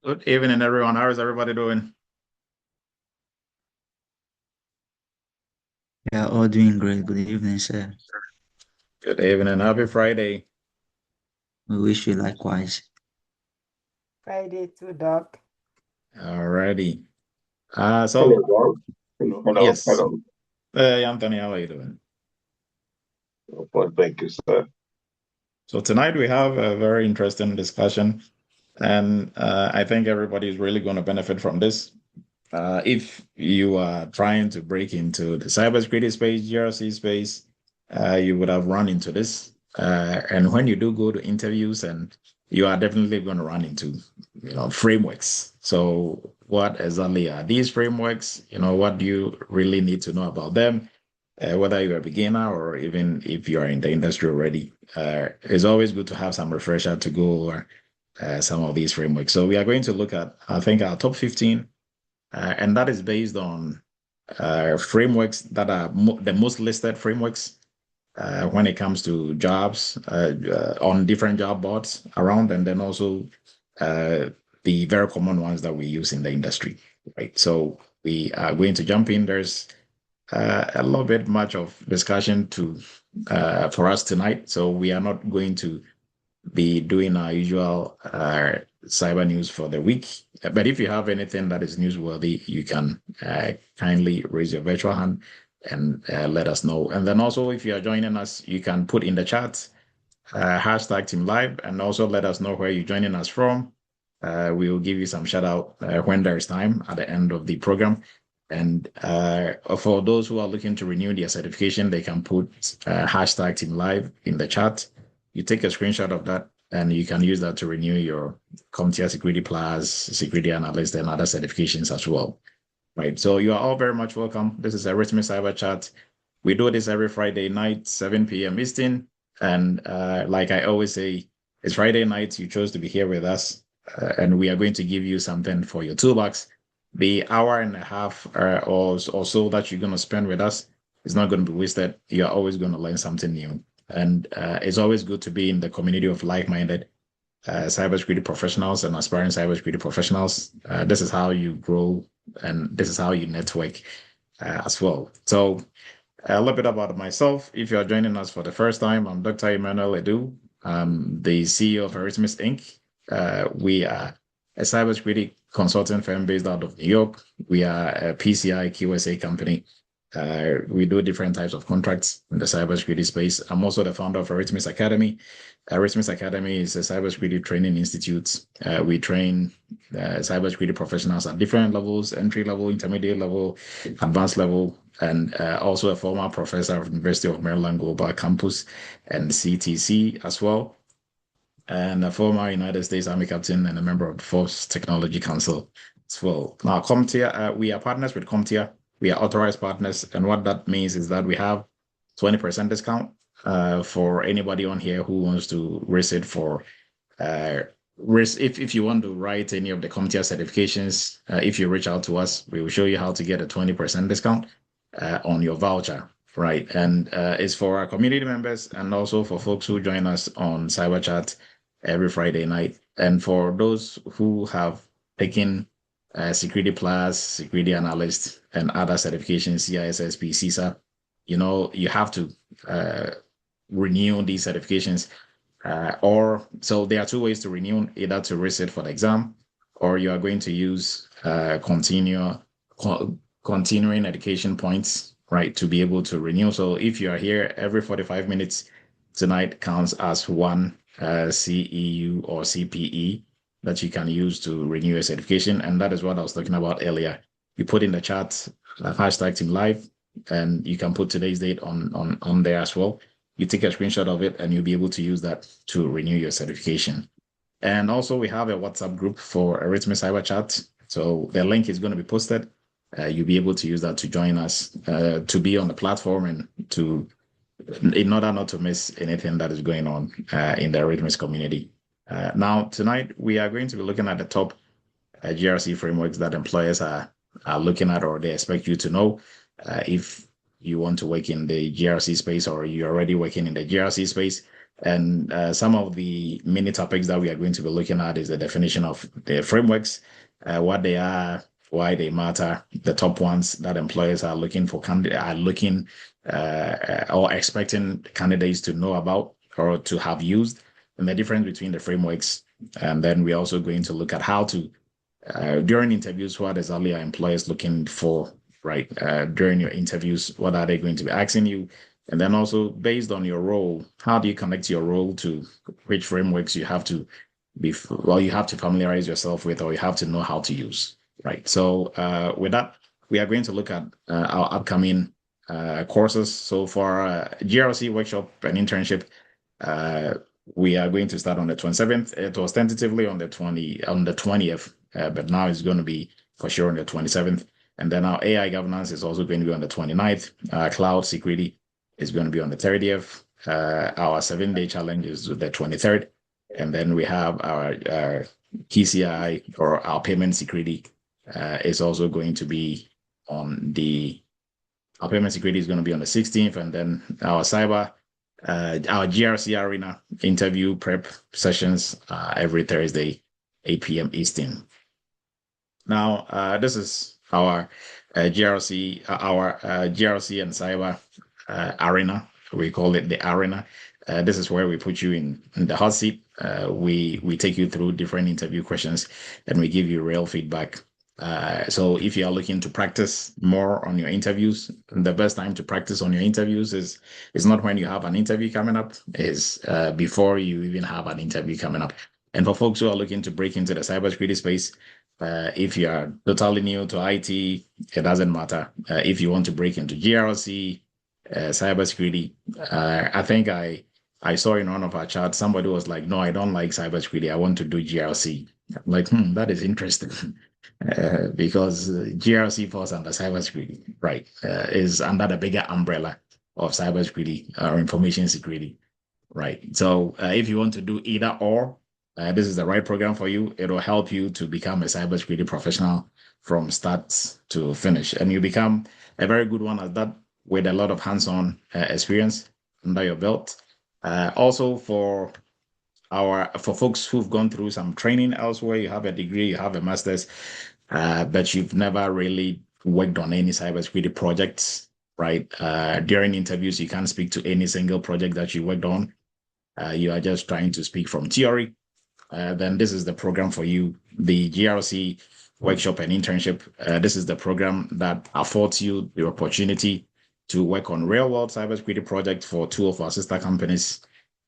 Good evening, everyone. How is everybody doing? Yeah, all doing great. Good evening, sir. Good evening. Happy Friday. We wish you likewise. Friday too, Doc. Alrighty. Hello, So Doc. Hello, yes. hello. Hey, Anthony, how are you doing? Well, thank you, sir. So tonight we have a very interesting discussion, and I think everybody is really going to benefit from this. If you are trying to break into the cybersecurity space, GRC space, you would have run into this. And when you do go to interviews, and you are definitely going to run into, frameworks. So what exactly are these frameworks? What do you really need to know about them? Whether you're a beginner or even if you are in the industry already, it's always good to have some refresher to go over some of these frameworks. So we are going to look at, I think, our top 15 and that is based on frameworks that are the most listed frameworks when it comes to jobs on different job boards around, and then also uh, the very common ones that we use in the industry, right? So we are going to jump in. There's a little bit much of discussion to for us tonight, so we are not going to be doing our usual cyber news for the week. But if you have anything that is newsworthy, you can kindly raise your virtual hand and let us know. And then also, if you are joining us, you can put in the chat hashtag Team Live and also let us know where you're joining us from. We will give you some shout out when there's time at the end of the program. And for those who are looking to renew their certification, they can put hashtag Team Live in the chat. You take a screenshot of that and you can use that to renew your CompTIA Security Plus, Security Analyst, and other certifications as well. Right. So you are all very much welcome. This is Eretmis Cyber Chat. We do this every Friday night, 7 p.m. Eastern. And like I always say, it's Friday night. You chose to be here with us. And we are going to give you something for your toolbox. The hour and a half or so that you're going to spend with us is not going to be wasted. You're always going to learn something new. And it's always good to be in the community of like-minded cybersecurity professionals and aspiring cybersecurity professionals. This is how you grow and this is how you network as well. So a little bit about myself. If you are joining us for the first time, I'm Dr. Emmanuel Edu. I'm the CEO of Eretmis Inc. We are a cybersecurity consulting firm based out of New York. We are a PCI QSA company. We do different types of contracts in the cybersecurity space. I'm also the founder of Eretmis Academy. Eretmis Academy is a cybersecurity training institute. We train cybersecurity professionals at different levels: entry level, intermediate level, advanced level, and also a former professor of University of Maryland Global Campus and CTC as well, and a former United States Army captain and a member of the Force Technology Council as well. Now, CompTIA, we are partners with CompTIA. We are authorized partners, and what that means is that we have 20% discount for anybody on here who wants to risk it for if you want to write any of the CompTIA certifications. If you reach out to us, we will show you how to get a 20% discount on your voucher, right? And it's for our community members and also for folks who join us on Cyber Chat every Friday night. And for those who have taken Security Plus, Security Analyst, and other certifications, CISSP, CISA, you have to renew these certifications. Or so there are two ways to renew: either to resit for the exam, or you are going to use continuing education points, right, to be able to renew. So if you are here every 45 minutes, tonight counts as one CEU or CPE that you can use to renew your certification. And that is what I was talking about earlier. You put in the chat hashtag Team Live, and you can put today's date on there as well. You take a screenshot of it and you'll be able to use that to renew your certification. And also we have a WhatsApp group for Eretmis Cyber Chat. So the link is going to be posted. You'll be able to use that to join us, to be on the platform and in order not to miss anything that is going on in the Eretmis community. Now, tonight, we are going to be looking at the top GRC frameworks that employers are looking at or they expect you to know. If you want to work in the GRC space or you're already working in the GRC space, And some of the mini topics that we are going to be looking at is the definition of the frameworks, what they are, why they matter, the top ones that employers are looking for or expecting candidates to know about or to have used, and the difference between the frameworks. And then we're also going to look at how to, during interviews, what exactly are employers looking for, right? During your interviews, what are they going to be asking you? And then also based on your role, how do you connect your role to which frameworks you have to you have to familiarize yourself with, or you have to know how to use, right? So with that, we are going to look at our upcoming courses. So for GRC workshop and internship, we are going to start on the 27th. It was tentatively on the 20th, but now it's going to be for sure on the 27th. And then our AI governance is also going to be on the 29th. Cloud security is going to be on the 30th. Our 7-day challenge is the 23rd. And then we have our PCI, or our payment security, is also going to be on our payment security is going to be on the 16th. And then our our GRC arena interview prep sessions every Thursday, 8 p.m. Eastern. Now, this is our GRC and cyber arena. We call it the arena. This is where we put you in the hot seat. We take you through different interview questions, and we give you real feedback. So if you are looking to practice more on your interviews, the best time to practice on your interviews is not when you have an interview coming up, is before you even have an interview coming up. And for folks who are looking to break into the cybersecurity space, if you are totally new to IT, it doesn't matter. If you want to break into GRC, cybersecurity, I think I saw in one of our chats, somebody was like, no, I don't like cybersecurity. I want to do GRC. I'm like, that is interesting. Because GRC falls under cybersecurity, right? Is under the bigger umbrella of cybersecurity or information security, right? So if you want to do either or, this is the right program for you. It will help you to become a cybersecurity professional from start to finish, and you become a very good one at that with a lot of hands-on experience under your belt. Also for folks who've gone through some training elsewhere, you have a degree, you have a master's, but you've never really worked on any cybersecurity projects, right? During interviews, you can't speak to any single project that you worked on. You are just trying to speak from theory. Then this is the program for you, the GRC workshop and internship. This is the program that affords you the opportunity to work on real-world cybersecurity projects for 2 of our sister companies.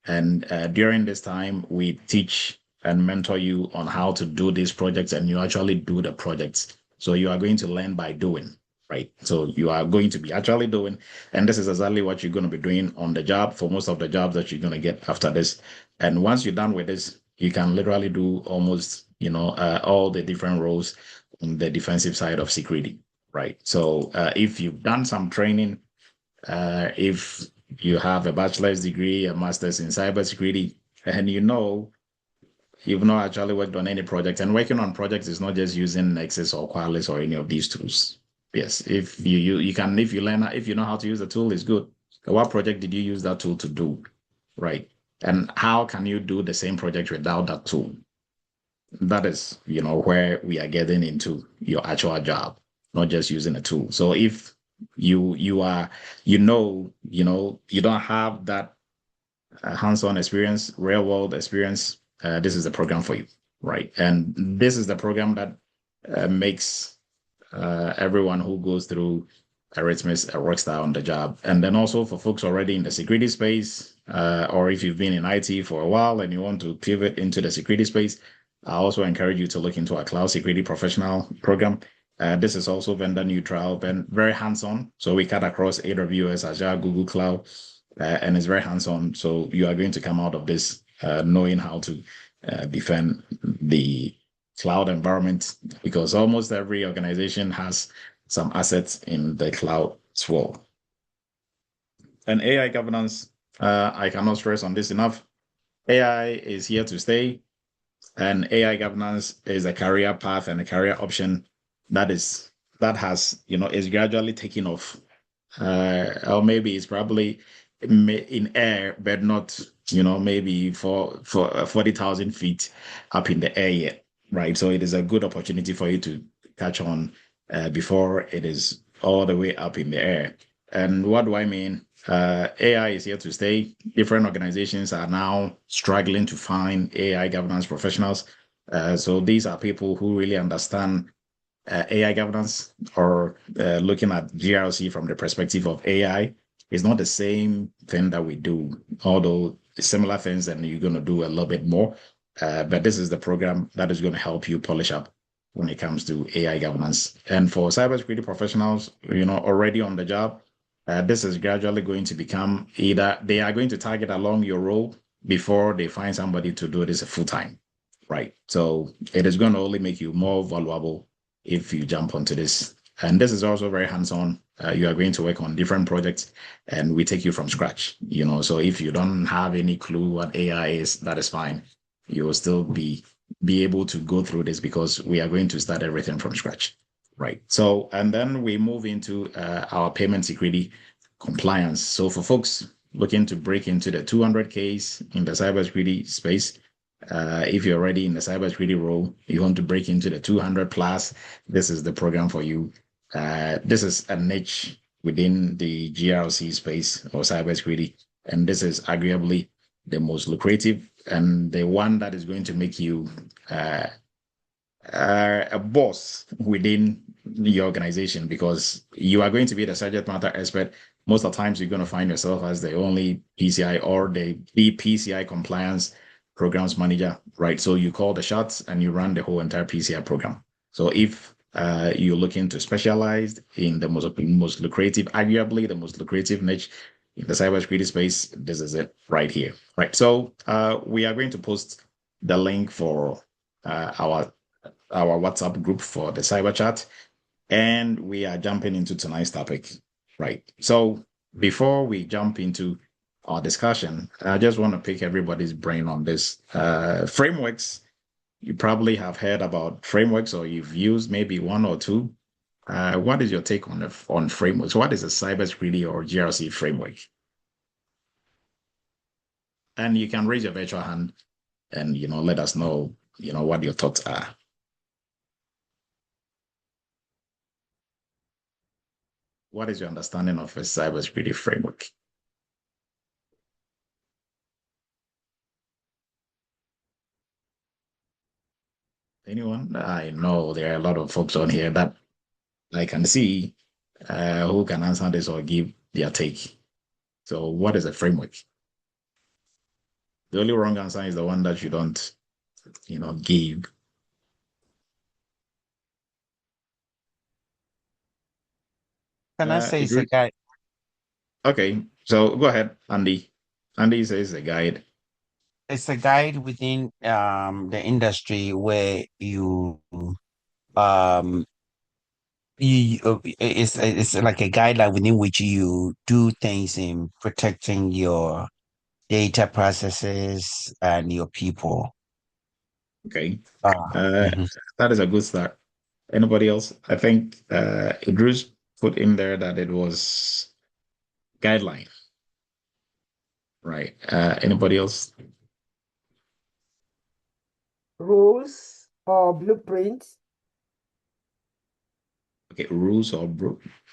And during this time, we teach and mentor you on how to do these projects, and you actually do the projects. So you are going to learn by doing, right? So you are going to be actually doing, and this is exactly what you're going to be doing on the job for most of the jobs that you're going to get after this. And once you're done with this, you can literally do almost, all the different roles on the defensive side of security, right? So if you've done some training, if you have a bachelor's degree, a master's in cybersecurity, and you've not actually worked on any project, and working on projects is not just using Nexus or Qualys or any of these tools. Yes, if you know how to use the tool, it's good. But what project did you use that tool to do, right? And how can you do the same project without that tool? That is, where we are getting into your actual job, not just using a tool. So if you don't have that hands-on experience, real-world experience, this is the program for you, right? And this is the program that makes everyone who goes through Eretmis a rockstar on the job. And then also for folks already in the security space, or if you've been in IT for a while and you want to pivot into the security space, I also encourage you to look into our cloud security professional program. This is also vendor neutral and very hands-on. So we cut across AWS, Azure, Google Cloud, and it's very hands-on. So you are going to come out of this knowing how to defend the cloud environment, because almost every organization has some assets in the cloud as well. And AI governance, I cannot stress on this enough. AI is here to stay, and AI governance is a career path and a career option that is gradually taking off, or maybe it's probably in air, but not, maybe for 40,000 feet up in the air yet, right? So it is a good opportunity for you to catch on before it is all the way up in the air. And what do I mean? AI is here to stay. Different organizations are now struggling to find AI governance professionals. So these are people who really understand AI governance, or looking at GRC from the perspective of AI. Is not the same thing that we do, although similar things, and you're going to do a little bit more. But this is the program that is going to help you polish up when it comes to AI governance. And for cybersecurity professionals, already on the job, this is gradually going to become either they are going to target along your role before they find somebody to do this full time, right? So it is going to only make you more valuable if you jump onto this. And this is also very hands-on. You are going to work on different projects, and we take you from scratch. So if you don't have any clue what AI is, that is fine. You will still be able to go through this, because we are going to start everything from scratch, right? So, and then we move into our payment security compliance. So for folks looking to break into the 200Ks in the cybersecurity space, if you're already in the cybersecurity role, you want to break into the 200 plus, this is the program for you. This is a niche within the GRC space or cybersecurity, and this is arguably the most lucrative and the one that is going to make you a boss within the organization, because you are going to be the subject matter expert. Most of the times, you're going to find yourself as the only PCI or the PCI compliance programs manager, right? So you call the shots and you run the whole entire PCI program. So if you're looking to specialize in the most lucrative, arguably the most lucrative niche in the cybersecurity space, this is it right here, right? So we are going to post the link for our WhatsApp group for the cyber chat, and we are jumping into tonight's topic, right? So before we jump into our discussion, I just want to pick everybody's brain on this. Frameworks, you probably have heard about frameworks, or you've used maybe one or two. What is your take on frameworks? What is a cybersecurity or GRC framework? And you can raise your virtual hand and let us know what your thoughts are. What is your understanding of a cybersecurity framework? Anyone? I know there are a lot of folks on here that I can see who can answer this or give their take. So what is a framework? The only wrong answer is the one that you don't, give. Can I say it's a guide? Okay, so go ahead, Andy. Andy says a guide. It's a guide within the industry where it's like a guideline within which you do things in protecting your data processes and your people. Okay, Mhm. that is a good start. Anybody else? I think Idris put in there that it was guideline, right? Anybody else? Rules or blueprints. Okay, rules or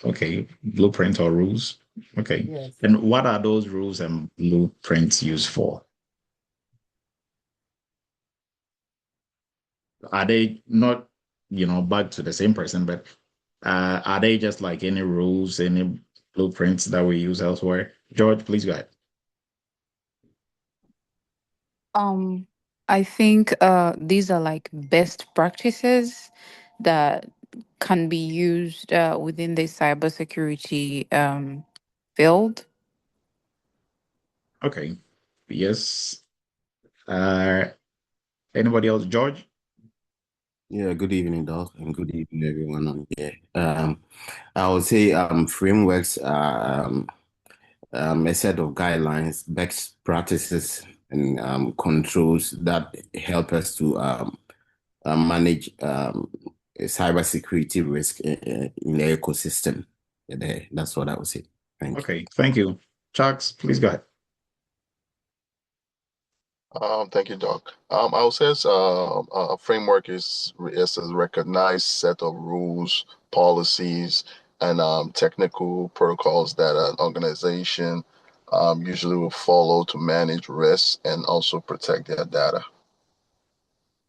okay, blueprint or rules. Okay. Yes. And what are those rules and blueprints used for? Are they not, back to the same person, but are they just like any rules, any blueprints that we use elsewhere? George, please go ahead. I think these are like best practices that can be used within the cybersecurity field. Okay. Yes. Anybody else? George? Yeah, good evening, Doc, and good evening, everyone on here. I would say frameworks are a set of guidelines, best practices, and controls that help us to manage cybersecurity risk in the ecosystem. That's what I would say. Thank you. Okay, thank you. Chucks, please go ahead. Thank you, Doc. I would say a framework is a recognized set of rules, policies, and technical protocols that an organization usually will follow to manage risks and also protect their data.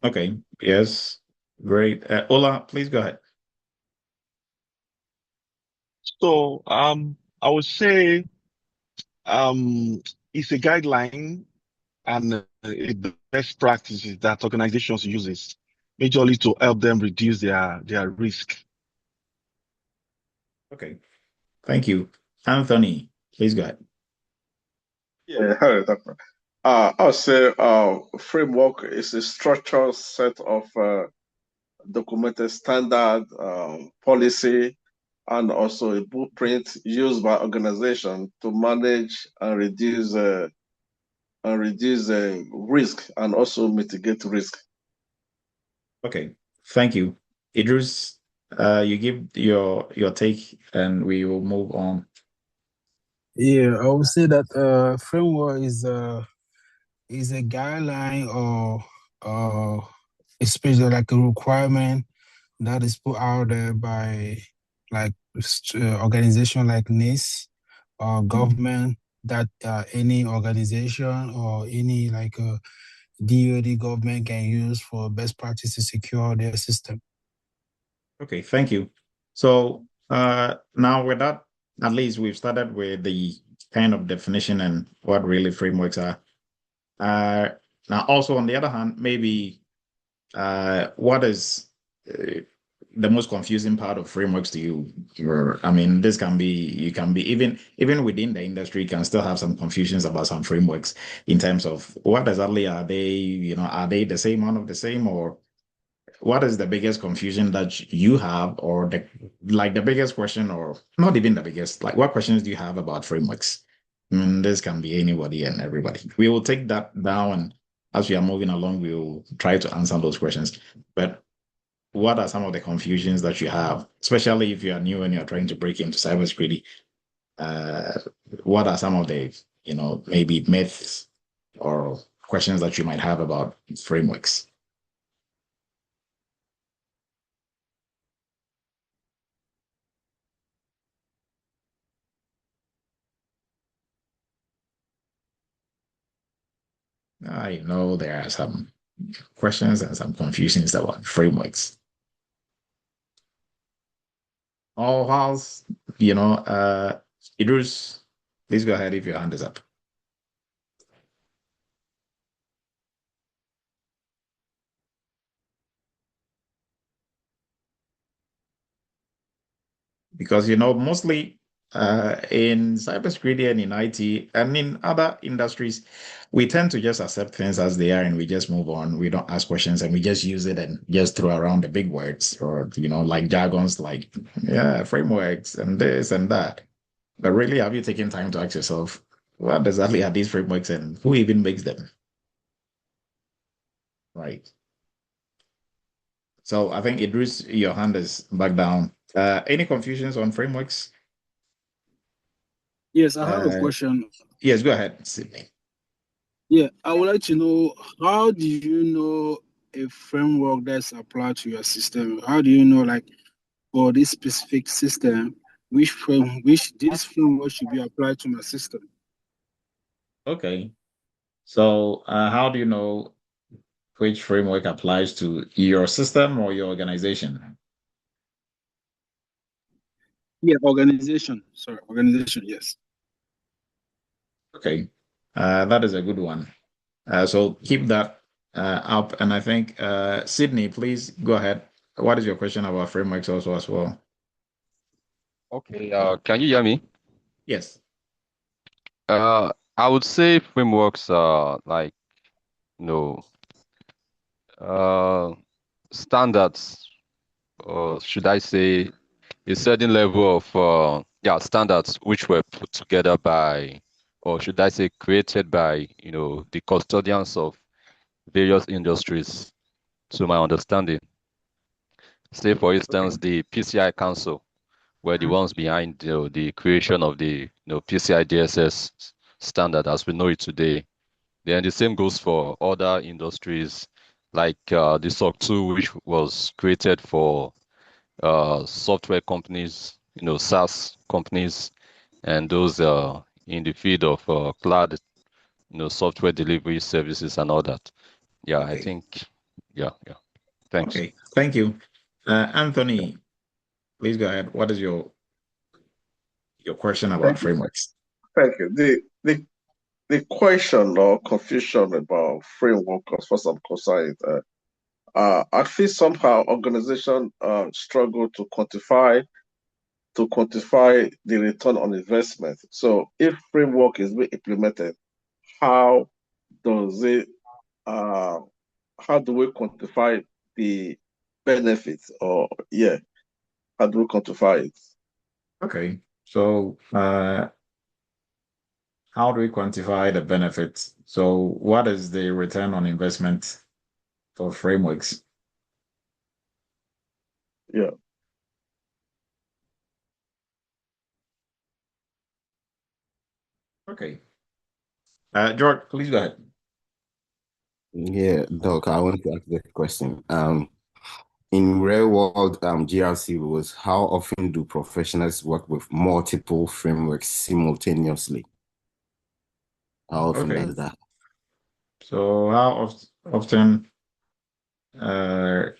Okay. Yes. Great. Ola, please go ahead. So, I would say, it's a guideline and the best practices that organizations uses majorly to help them reduce their risk. Okay. Thank you. Anthony, please go ahead. Yeah, hello, Doctor. I'll say framework is a structured set of documented standard policy and also a blueprint used by organization to manage and reduce risk and also mitigate risk. Okay. Thank you. Idris, you give your take and we will move on. Yeah, I would say that framework is a guideline or especially like a requirement that is put out there by like organization like NIST or government that any organization or any like DoD government can use for best practice to secure their system. Okay, thank you. So now with that, at least we've started with the kind of definition and what really frameworks are. Now also on the other hand, maybe what is the most confusing part of frameworks to you? I mean, this can be, you can be even within the industry, you can still have some confusions about some frameworks in terms of what exactly are they, are they the same, one of the same, or what is the biggest confusion that you have, or the biggest question, or not even the biggest, like what questions do you have about frameworks? This can be anybody and everybody. We will take that down, and as we are moving along, we will try to answer those questions. But what are some of the confusions that you have, especially if you are new and you're trying to break into cybersecurity? What are some of the, maybe myths or questions that you might have about frameworks? I know there are some questions and some confusions about frameworks. All house, Idris, please go ahead if your hand is up. Because mostly in cybersecurity and in IT and in other industries, we tend to just accept things as they are and we just move on. We don't ask questions and we just use it and just throw around the big words or like jargons like frameworks and this and that. But really, have you taken time to ask yourself, what exactly are these frameworks and who even makes them? Right. So I think Idris, your hand is back down. Any confusions on frameworks? Yes, I have a question. Yes, go ahead, Sydney. Yeah, I would like to know, how do you know a framework that's applied to your system? How do you know, like, for this specific system, which this framework should be applied to my system? Okay. So how do you know which framework applies to your system or your organization? Yeah, organization. Sorry, organization, yes. Okay. That is a good one. So keep that up. And I think, Sydney, please go ahead. What is your question about frameworks also as well? Okay, can you hear me? Yes. I would say frameworks are like, you know, standards, or should I say a certain level of standards which were put together by, or should I say created by, the custodians of various industries, to my understanding. Say, for instance, Okay. the PCI Council, were the ones behind the creation of the PCI DSS standard as we know it today. Then the same goes for other industries like the SOC 2, which was created for software companies, SaaS companies, and those in the field of cloud, software delivery services and all that. Yeah, I Okay. think, yeah. Thanks. Okay. Thank you. Anthony, please go ahead. What is your question about Thank you. frameworks? Thank you. The question or confusion about framework, as far as I'm concerned, I feel somehow organization struggle to quantify the return on investment. So if framework is being implemented, how does it how do we quantify the benefits, or how do we quantify it? Okay. So how do we quantify the benefits? So what is the return on investment for frameworks? Yeah. Okay. George, please go ahead. Yeah, Doc, I want to ask the question. In real world GRC rules, how often do professionals work with multiple frameworks simultaneously? How often Okay. does that? So how often uh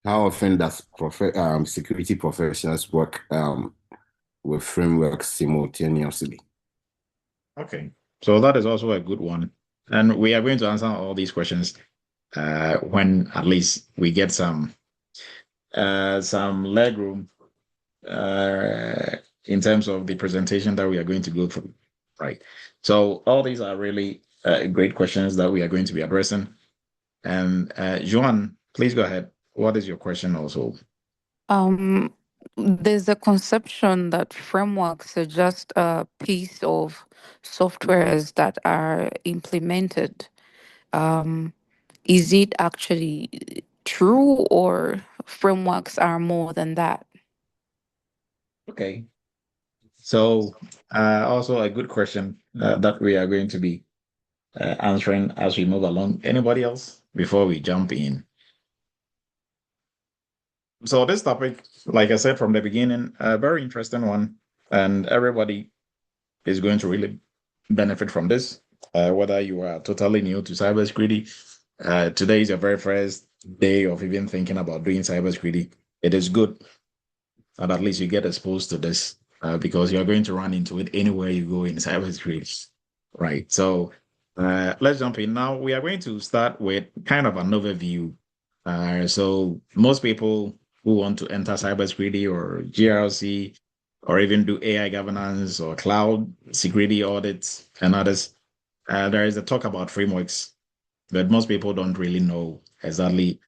How often does security professionals work with frameworks simultaneously? okay. So that is also a good one. And we are going to answer all these questions when at least we get some leg room in terms of the presentation that we are going to go through. Right. So all these are really great questions that we are going to be addressing. And Joan, please go ahead. What is your question also? There's a conception that frameworks are just a piece of softwares that are implemented. Is it actually true, or frameworks are more than that? Okay. So also a good question that we are going to be answering as we move along. Anybody else before we jump in? So this topic, like I said from the beginning, a very interesting one, and everybody is going to really benefit from this. Whether you are totally new to cybersecurity, today is your very first day of even thinking about doing cybersecurity. It is good that at least you get exposed to this because you're going to run into it anywhere you go in cybersecurity, right? So let's jump in now. We are going to start with kind of an overview. So most people who want to enter cybersecurity or GRC or even do AI governance or cloud security audits and others, there is a talk about frameworks, but most people don't really know exactly.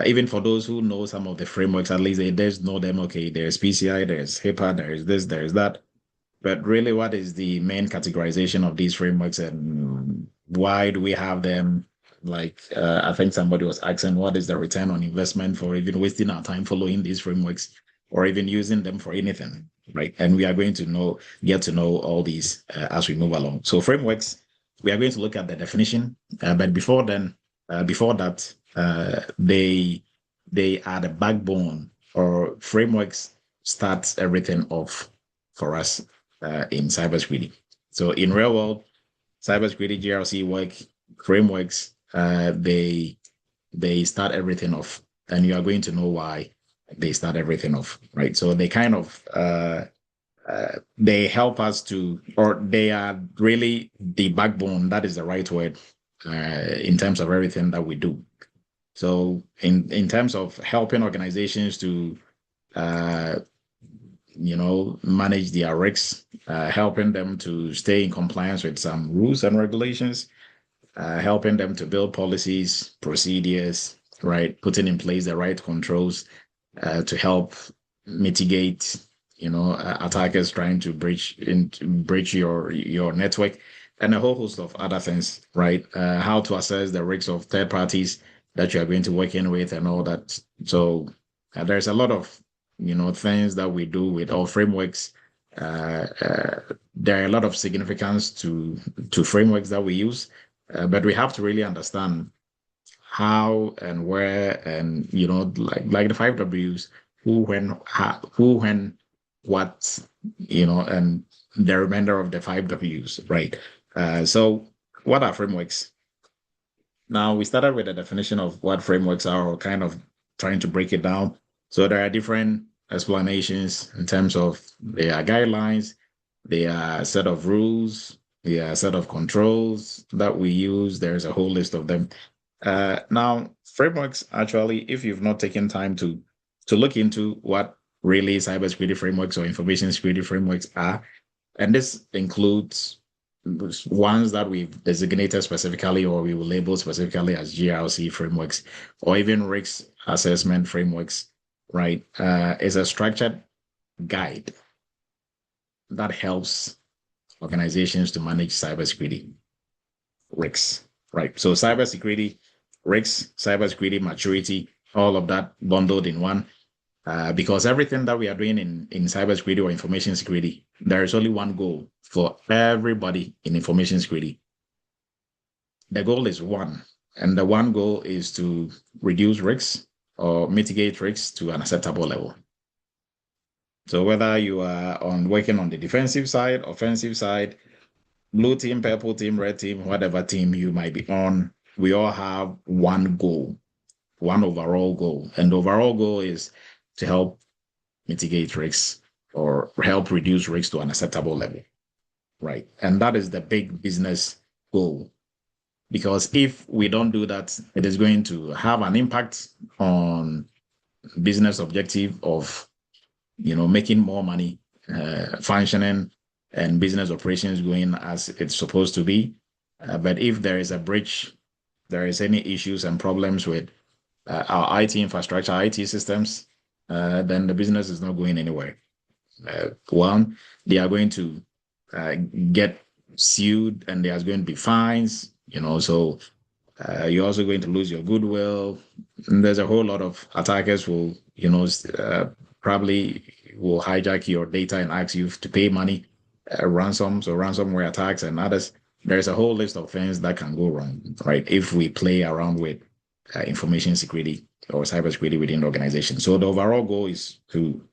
Even for those who know some of the frameworks, at least they just know them. Okay, there's PCI, there's HIPAA, there's this, there's that. But really, what is the main categorization of these frameworks and why do we have them? Like, I think somebody was asking, what is the return on investment for even wasting our time following these frameworks or even using them for anything, right? And we are going to get to know all these as we move along. So frameworks, we are going to look at the definition, but before that, they are the backbone, or frameworks starts everything off for us in cybersecurity. So in real world cybersecurity GRC work frameworks, they start everything off, and you are going to know why they start everything off, right? So they kind of they help us to, or they are really the backbone. That is the right word in terms of everything that we do. So in terms of helping organizations to manage their risks, helping them to stay in compliance with some rules and regulations, helping them to build policies, procedures, right, putting in place the right controls to help mitigate, attackers trying to breach your network, and a whole host of other things, right? How to assess the risks of third parties that you are going to work in with and all that. So there's a lot of things that we do with our frameworks. There are a lot of significance to frameworks that we use, but we have to really understand how and where, and like the 5 Ws: who, when, how, who, when, what, and the remainder of the 5 Ws, right? So what are frameworks? Now, we started with a definition of what frameworks are, or kind of trying to break it down. So there are different explanations in terms of they are guidelines, they are a set of rules, they are a set of controls that we use. There's a whole list of them. Now, frameworks, actually, if you've not taken time to look into what really cybersecurity frameworks or information security frameworks are, and this includes ones that we've designated specifically, or we will label specifically as GRC frameworks, or even risk assessment frameworks, right? Is a structured guide that helps organizations to manage cybersecurity risks, right? So cybersecurity risks, cybersecurity maturity, all of that bundled in one. Because everything that we are doing in cybersecurity or information security, there is only one goal for everybody in information security. The goal is one, and the one goal is to reduce risks or mitigate risks to an acceptable level. So whether you are working on the defensive side, offensive side, blue team, purple team, red team, whatever team you might be on, we all have one goal, one overall goal. And the overall goal is to help mitigate risks or help reduce risks to an acceptable level, right? And that is the big business goal. Because if we don't do that, it is going to have an impact on business objective of, making more money, functioning, and business operations going as it's supposed to be. But if there is a breach, there is any issues and problems with our IT infrastructure, IT systems, then the business is not going anywhere. One, they are going to get sued, and there's going to be fines, so you're also going to lose your goodwill. And there's a whole lot of attackers will, probably will hijack your data and ask you to pay money, ransoms or ransomware attacks and others. There's a whole list of things that can go wrong, right? If we play around with information security or cybersecurity within the organization. So the overall goal is to,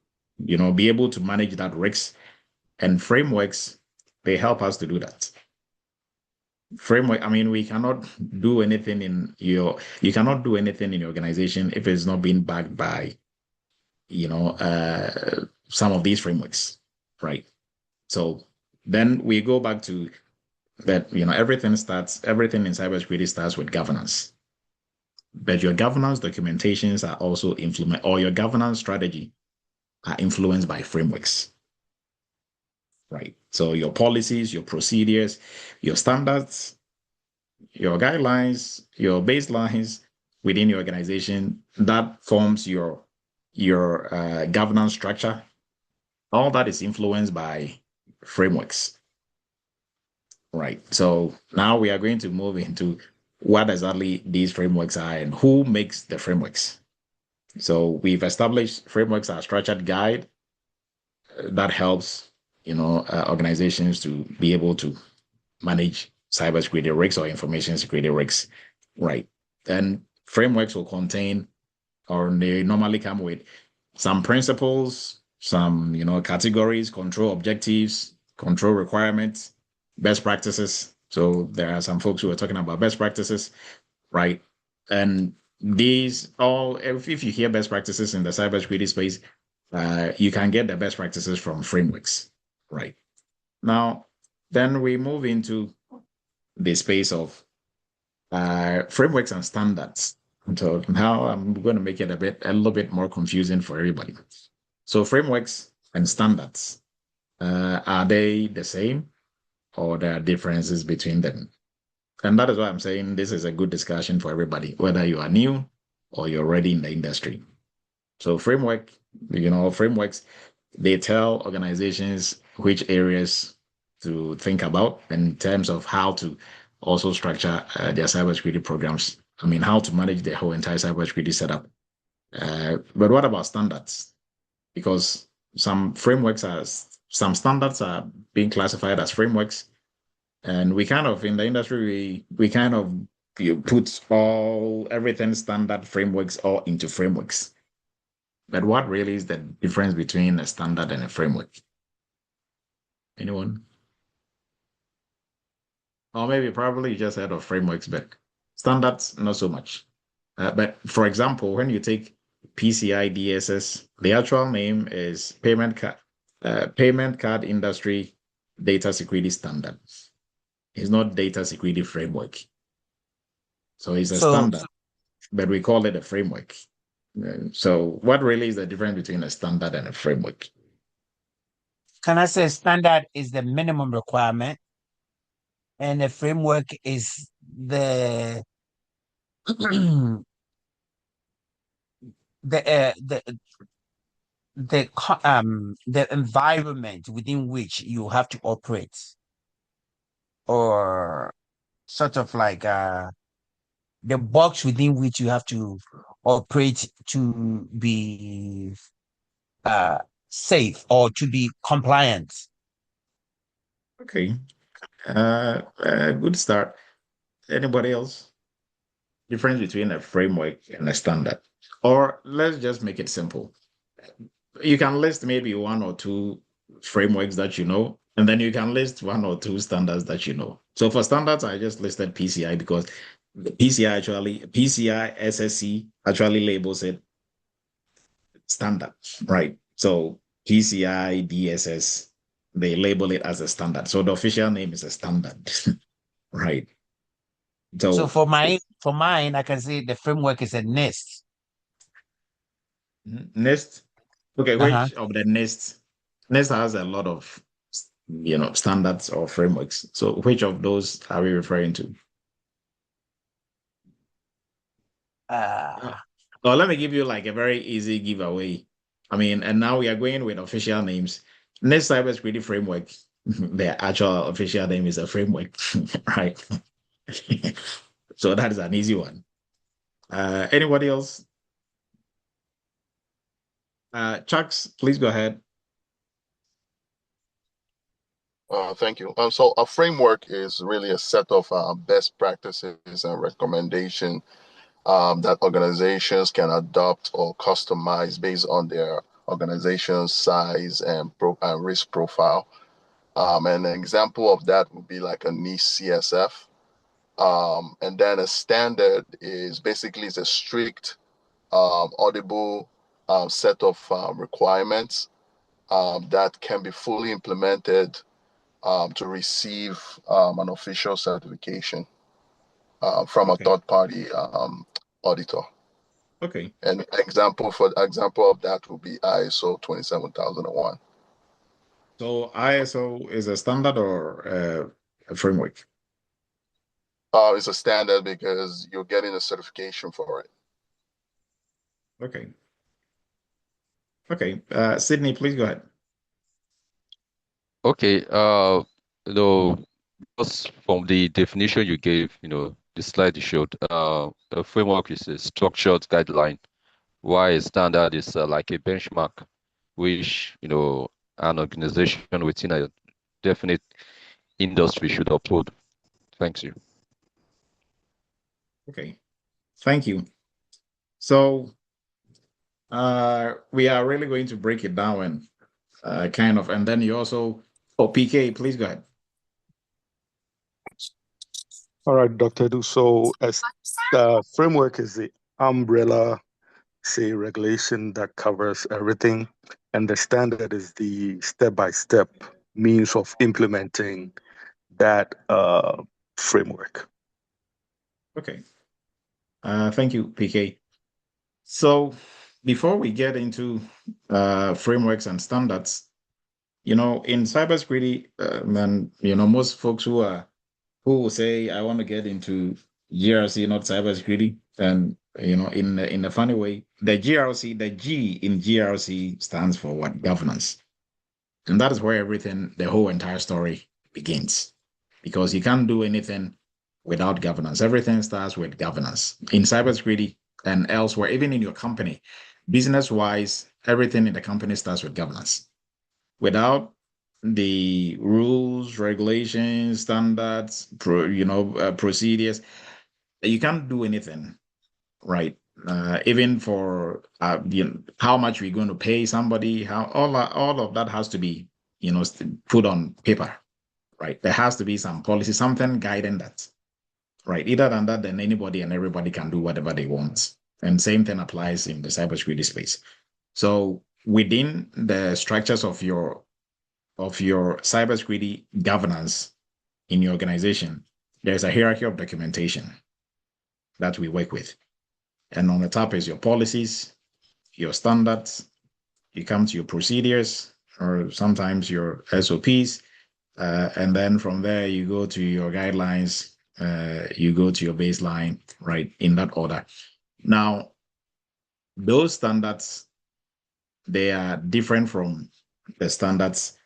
be able to manage that risk, and frameworks, they help us to do that. Framework, I mean, we cannot do anything you cannot do anything in your organization if it's not being backed by, some of these frameworks, right? So then we go back to that, everything in cybersecurity starts with governance. But your governance documentations are also implement, or your governance strategy are influenced by frameworks, right? So your policies, your procedures, your standards, your guidelines, your baselines within your organization, that forms your governance structure. All that is influenced by frameworks, right? So now we are going to move into what exactly these frameworks are and who makes the frameworks. So we've established frameworks are a structured guide that helps, organizations to be able to manage cybersecurity risks or information security risks, right? And frameworks will contain, or they normally come with, some principles, some, categories, control objectives, control requirements, best practices. So there are some folks who are talking about best practices, right? And these all, if you hear best practices in the cybersecurity space, you can get the best practices from frameworks, right? Now, then we move into the space of frameworks and standards. So now I'm going to make it a little bit more confusing for everybody. So frameworks and standards, are they the same, or there are differences between them? And that is why I'm saying this is a good discussion for everybody, whether you are new or you're already in the industry. So frameworks, they tell organizations which areas to think about in terms of how to also structure their cybersecurity programs I mean, how to manage the whole entire cybersecurity setup. But what about standards? Because some standards are being classified as frameworks, and we kind of in the industry we kind of put everything standard frameworks all into frameworks. But what really is the difference between a standard and a framework? Anyone? Or maybe probably you just heard of frameworks, but standards, not so much. But for example, when you take PCI DSS, the actual name is Payment Card Industry Data Security Standard. It's not data security framework. So it's a standard, but we call it a framework. So what really is the difference between a standard and a framework? Can I say standard is the minimum requirement, and the framework is the the the environment within which you have to operate, or sort of like the box within which you have to operate to be safe or to be compliant. Okay. Good start. Anybody else? Difference between a framework and a standard? Or let's just make it simple. You can list maybe one or two frameworks that you know, and then you can list one or two standards that you know. So for standards, I just listed PCI because the PCI SSC actually labels it standard, right? So PCI DSS, they label it as a standard. So the official name is a standard, right? So for mine, I can say the framework is a NIST. NIST. Okay, which of the NIST has a lot of standards or frameworks. So which of those are we referring to? Well, let me give you like a very easy giveaway. I mean, and now we are going with official names. NIST Cybersecurity Framework, the actual official name is a framework, right? So that is an easy one. Anybody else? Chucks, please go ahead. Thank you. So a framework is really a set of best practices and recommendation that organizations can adopt or customize based on their organization's size and risk profile. And an example of that would be like a niche CSF. And then a standard is basically a strict, audible set of requirements that can be fully implemented to receive an official certification from a third-party auditor. Okay. An example of that would be ISO 27001. So ISO is a standard or a framework? It's a standard because you're getting a certification for it. Okay. Okay. Sydney, please go ahead. Okay. Just from the definition you gave, the slide you showed, a framework is a structured guideline, while a standard is like a benchmark, which, an organization within a definite industry should uphold. Thanks you. Okay. Thank you. So we are really going to break it down and and then you also, PK, please go ahead. All right, Dr. Edu. So as the framework is the umbrella, say, regulation that covers everything, and the standard is the step-by-step means of implementing that framework. Okay. Thank you, PK. So before we get into frameworks and standards, in cybersecurity, and most folks who will say, I want to get into GRC, not cybersecurity, and in a funny way, the GRC, the G in GRC stands for what? Governance. And that is where the whole entire story begins. Because you can't do anything without governance. Everything starts with governance in cybersecurity and elsewhere, even in your company, business-wise, everything in the company starts with governance. Without the rules, regulations, standards, procedures, you can't do anything, right? Even for how much we're going to pay somebody, how all of that has to be put on paper, right? There has to be some policy, something guiding that, right? Either than that, then anybody and everybody can do whatever they want. And same thing applies in the cybersecurity space. So within the structures of your cybersecurity governance in your organization, there's a hierarchy of documentation that we work with. And on the top is your policies, your standards, you come to your procedures, or sometimes your SOPs, and then from there you go to your guidelines, you go to your baseline, right, in that order. Now, those standards, they are different from the standards.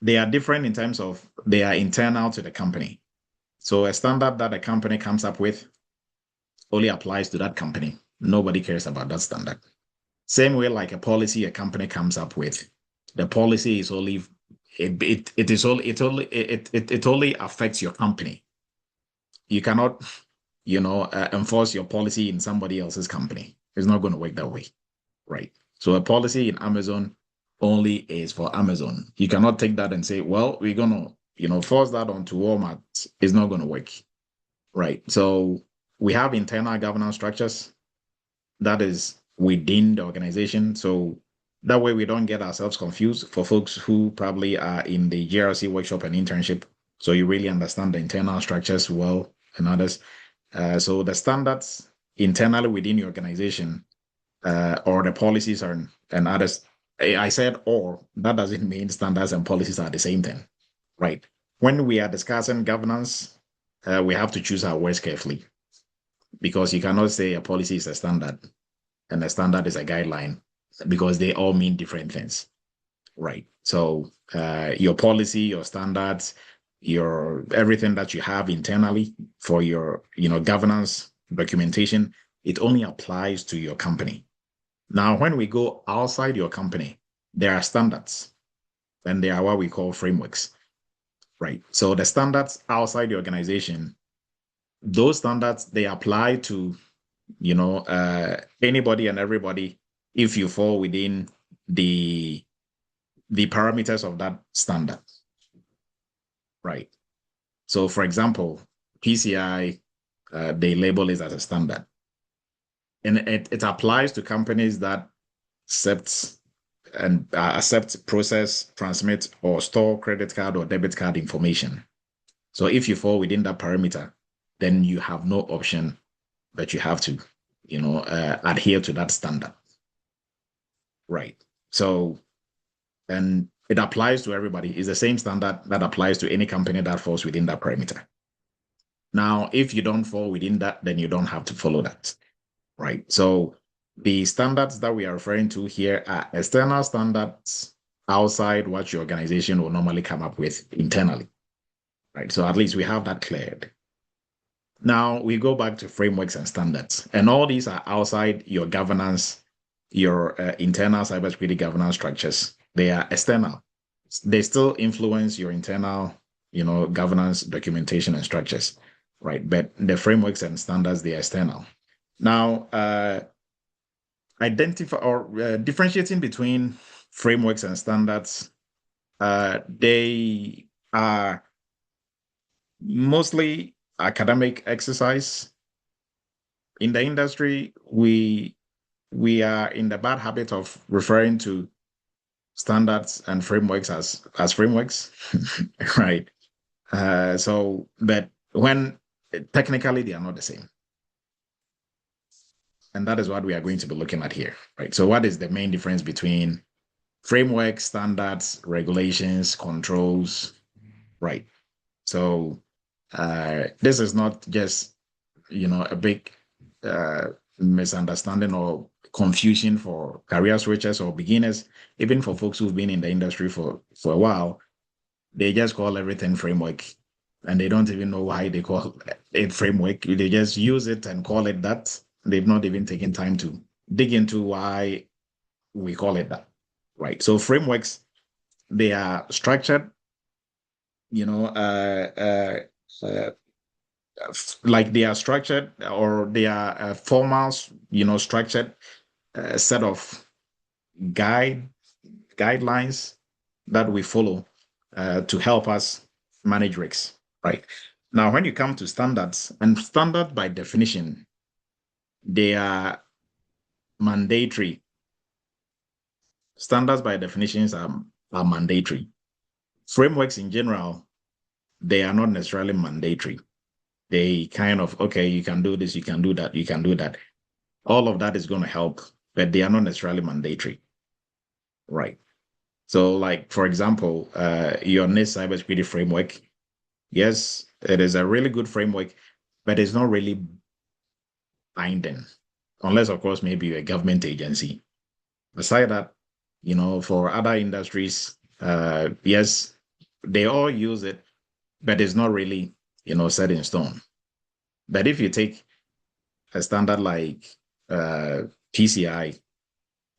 They are different in terms of they are internal to the company. So a standard that a company comes up with only applies to that company. Nobody cares about that standard. Same way, like a policy a company comes up with, the policy is only it only affects your company. You cannot, enforce your policy in somebody else's company. It's not going to work that way, right? So a policy in Amazon only is for Amazon. You cannot take that and say, well, we're going to, force that onto Walmart. It's not going to work, right? So we have internal governance structures that is within the organization. So that way we don't get ourselves confused for folks who probably are in the GRC workshop and internship. So you really understand the internal structures well and others. So the standards internally within your organization or the policies and others. I said or, that doesn't mean standards and policies are the same thing, right? When we are discussing governance, we have to choose our words carefully because you cannot say a policy is a standard and a standard is a guideline because they all mean different things, right? So your policy, your standards, your everything that you have internally for your governance documentation, it only applies to your company. Now, when we go outside your company, there are standards, and they are what we call frameworks, right? So the standards outside the organization, those standards, they apply to anybody and everybody if you fall within the parameters of that standard, right? So, for example, PCI, they label it as a standard, and it applies to companies that accept, process, transmit, or store credit card or debit card information. So, if you fall within that parameter, then you have no option, but you have to, adhere to that standard, right? So, and it applies to everybody. It's the same standard that applies to any company that falls within that parameter. Now, if you don't fall within that, then you don't have to follow that, right? So the standards that we are referring to here are external standards outside what your organization will normally come up with internally, right? So at least we have that cleared. Now we go back to frameworks and standards, and all these are outside your governance, your internal cybersecurity governance structures. They are external. They still influence your internal, governance documentation and structures, right? But the frameworks and standards, they are external. Now, identify or differentiating between frameworks and standards, they are mostly academic exercise. In the industry, we are in the bad habit of referring to standards and frameworks as frameworks, right? But when technically they are not the same. And that is what we are going to be looking at here, right? So what is the main difference between frameworks, standards, regulations, controls, right? So this is not just, a big misunderstanding or confusion for career switchers or beginners, even for folks who've been in the industry for a while. They just call everything framework and they don't even know why they call it framework. They just use it and call it that. They've not even taken time to dig into why we call it that, right? So frameworks, they are structured, you know, like they are structured or they are formals, structured set of guidelines that we follow to help us manage risks, right? Now, when you come to standards, and standard by definition, they are mandatory. Standards by definitions are mandatory. Frameworks in general, they are not necessarily mandatory. They kind of, okay, you can do this, you can do that, you can do that. All of that is going to help, but they are not necessarily mandatory, right? So, like, for example, your NIST cybersecurity framework, yes, it is a really good framework, but it's not really binding, unless, of course, maybe you're a government agency. Aside that, for other industries, yes, they all use it, but it's not really, set in stone. But if you take a standard like PCI,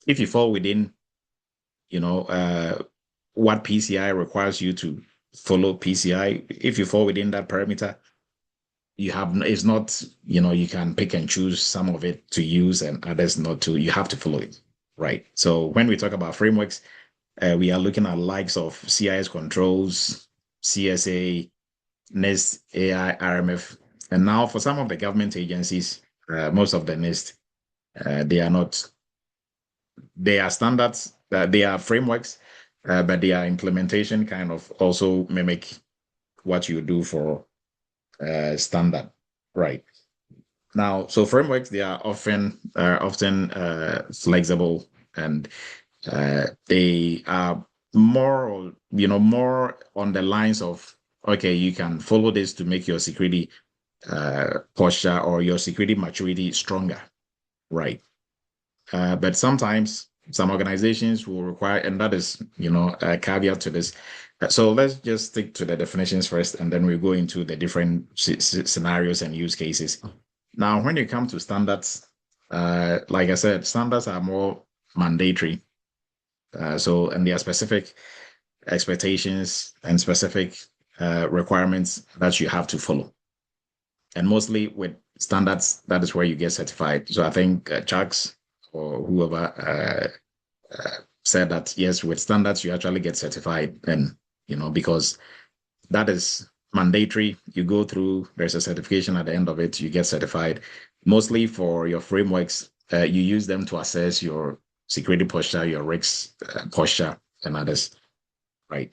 if you fall within, what PCI requires you to follow PCI, if you fall within that parameter, it's not, you can pick and choose some of it to use and others not to. You have to follow it, right? So when we talk about frameworks, we are looking at likes of CIS controls, CSA, NIST, AI, RMF. And now for some of the government agencies, most of the NIST, they are not, they are standards, they are frameworks, but their implementation kind of also mimic what you do for standard, right? Now, so frameworks, they are often flexible, and they are more, more on the lines of, okay, you can follow this to make your security posture or your security maturity stronger, right? But sometimes some organizations will require, and that is, a caveat to this. So let's just stick to the definitions first, and then we go into the different scenarios and use cases. Now, when you come to standards, like I said, standards are more mandatory. And there are specific expectations and specific requirements that you have to follow. And mostly with standards, that is where you get certified. So I think Chucks or whoever said that, yes, with standards, you actually get certified. And, because that is mandatory. You go through, there's a certification at the end of it, you get certified. Mostly for your frameworks, you use them to assess your security posture, your risks posture, and others, right?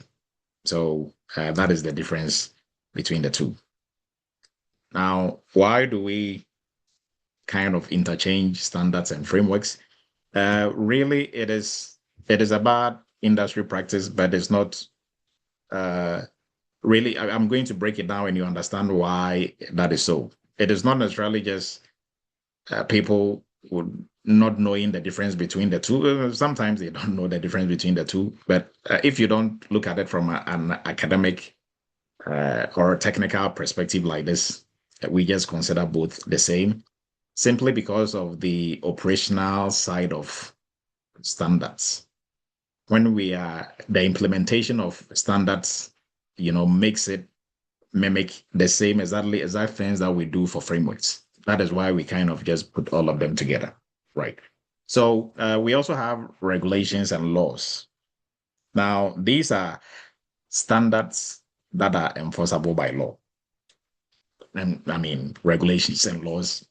So that is the difference between the two. Now, why do we kind of interchange standards and frameworks? Really, it is about industry practice, but it's not really. I'm going to break it down and you understand why that is so. It is not necessarily just people would not knowing the difference between the two. Sometimes they don't know the difference between the two, but if you don't look at it from an academic or technical perspective like this, we just consider both the same, simply because of the operational side of standards. When the implementation of standards, makes it mimic the same exact things that we do for frameworks. That is why we kind of just put all of them together, right? So we also have regulations and laws. Now, these are standards that are enforceable by law. And I mean, regulations and laws.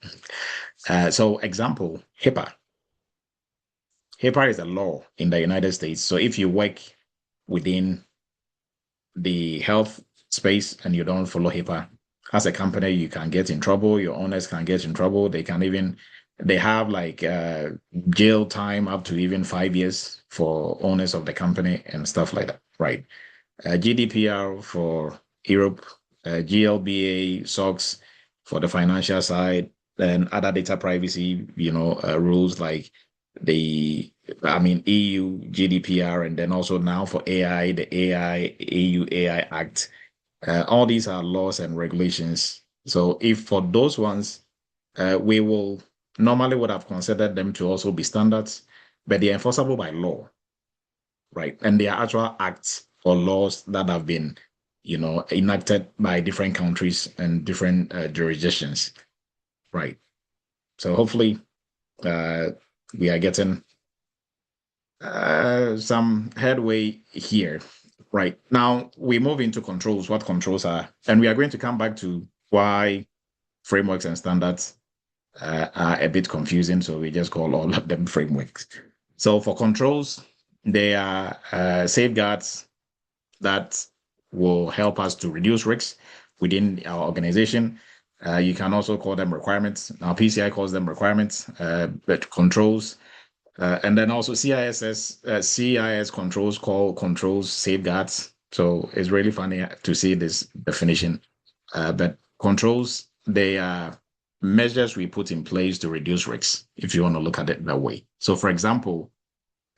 So example, HIPAA. HIPAA is a law in the United States. So if you work within the health space and you don't follow HIPAA, as a company, you can get in trouble. Your owners can get in trouble. They have like jail time up to even 5 years for owners of the company and stuff like that, right? GDPR for Europe, GLBA, SOX for the financial side, and other data privacy, rules like EU GDPR, and then also now for AI, the AI EU AI Act, All these are laws and regulations. So if for those ones, we will normally would have considered them to also be standards, but they are enforceable by law, right? And they are actual acts or laws that have been, enacted by different countries and different jurisdictions, right? So hopefully, we are getting some headway here. Right. Now we move into controls, what controls are, and we are going to come back to why frameworks and standards are a bit confusing. So we just call all of them frameworks. So for controls, they are safeguards that will help us to reduce risks within our organization. You can also call them requirements. Now PCI calls them requirements, but controls and then also CIS controls call controls safeguards. So it's really funny to see this definition. But controls, they are measures we put in place to reduce risks, if you want to look at it that way. So for example,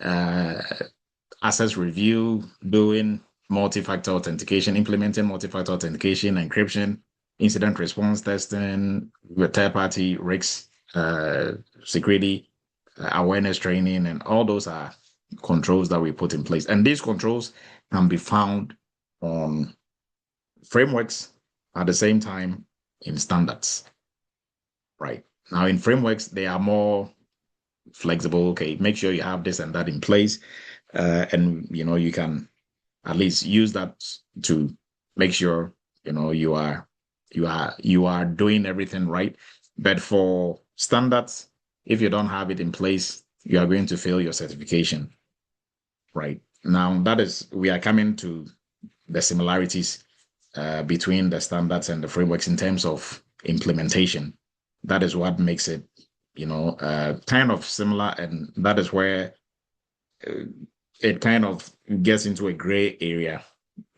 access review, doing multi-factor authentication, implementing multi-factor authentication, encryption, incident response testing, with third-party risks, security, awareness training, and all those are controls that we put in place. And these controls can be found on frameworks at the same time in standards, right? Now in frameworks, they are more flexible. Okay, make sure you have this and that in place. And, you can at least use that to make sure, you are doing everything right. But for standards, if you don't have it in place, you are going to fail your certification, right? Now, we are coming to the similarities between the standards and the frameworks in terms of implementation. That is what makes it, kind of similar. And that is where it kind of gets into a gray area.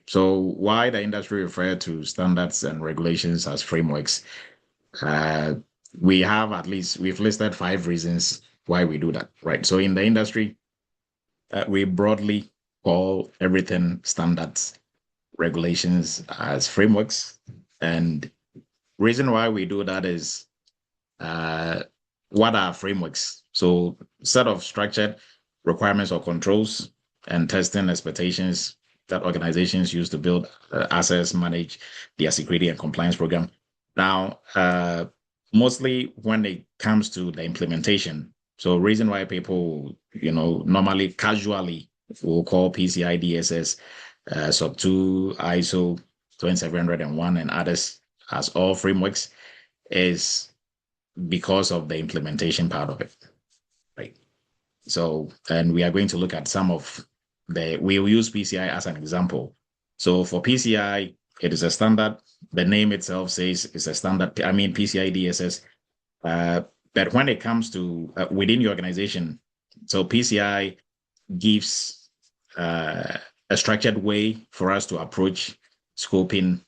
So why the industry refer to standards and regulations as frameworks? We've listed 5 reasons why we do that, right? So in the industry, we broadly call everything standards, regulations as frameworks. And reason why we do that is what are frameworks? So set of structured requirements or controls and testing expectations that organizations use to build, assess, manage their security and compliance program. Now, mostly when it comes to the implementation, so reason why people, normally casually will call PCI DSS, SOC 2, ISO 2701, and others as all frameworks is because of the implementation part of it, right? So, and we are going to look at we'll use PCI as an example. So for PCI, it is a standard. The name itself says it's a standard. PCI DSS. But when it comes to within your organization, so PCI gives a structured way for us to approach scoping,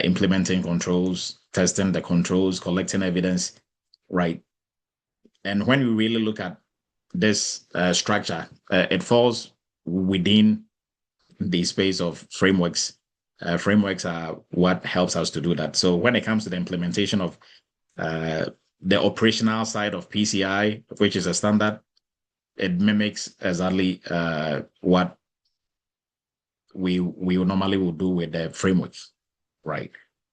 implementing controls, testing the controls, collecting evidence, right? And when we really look at this structure, it falls within the space of frameworks. Frameworks are what helps us to do that. So when it comes to the implementation of the operational side of PCI, which is a standard, it mimics exactly what we normally would do with the frameworks, right?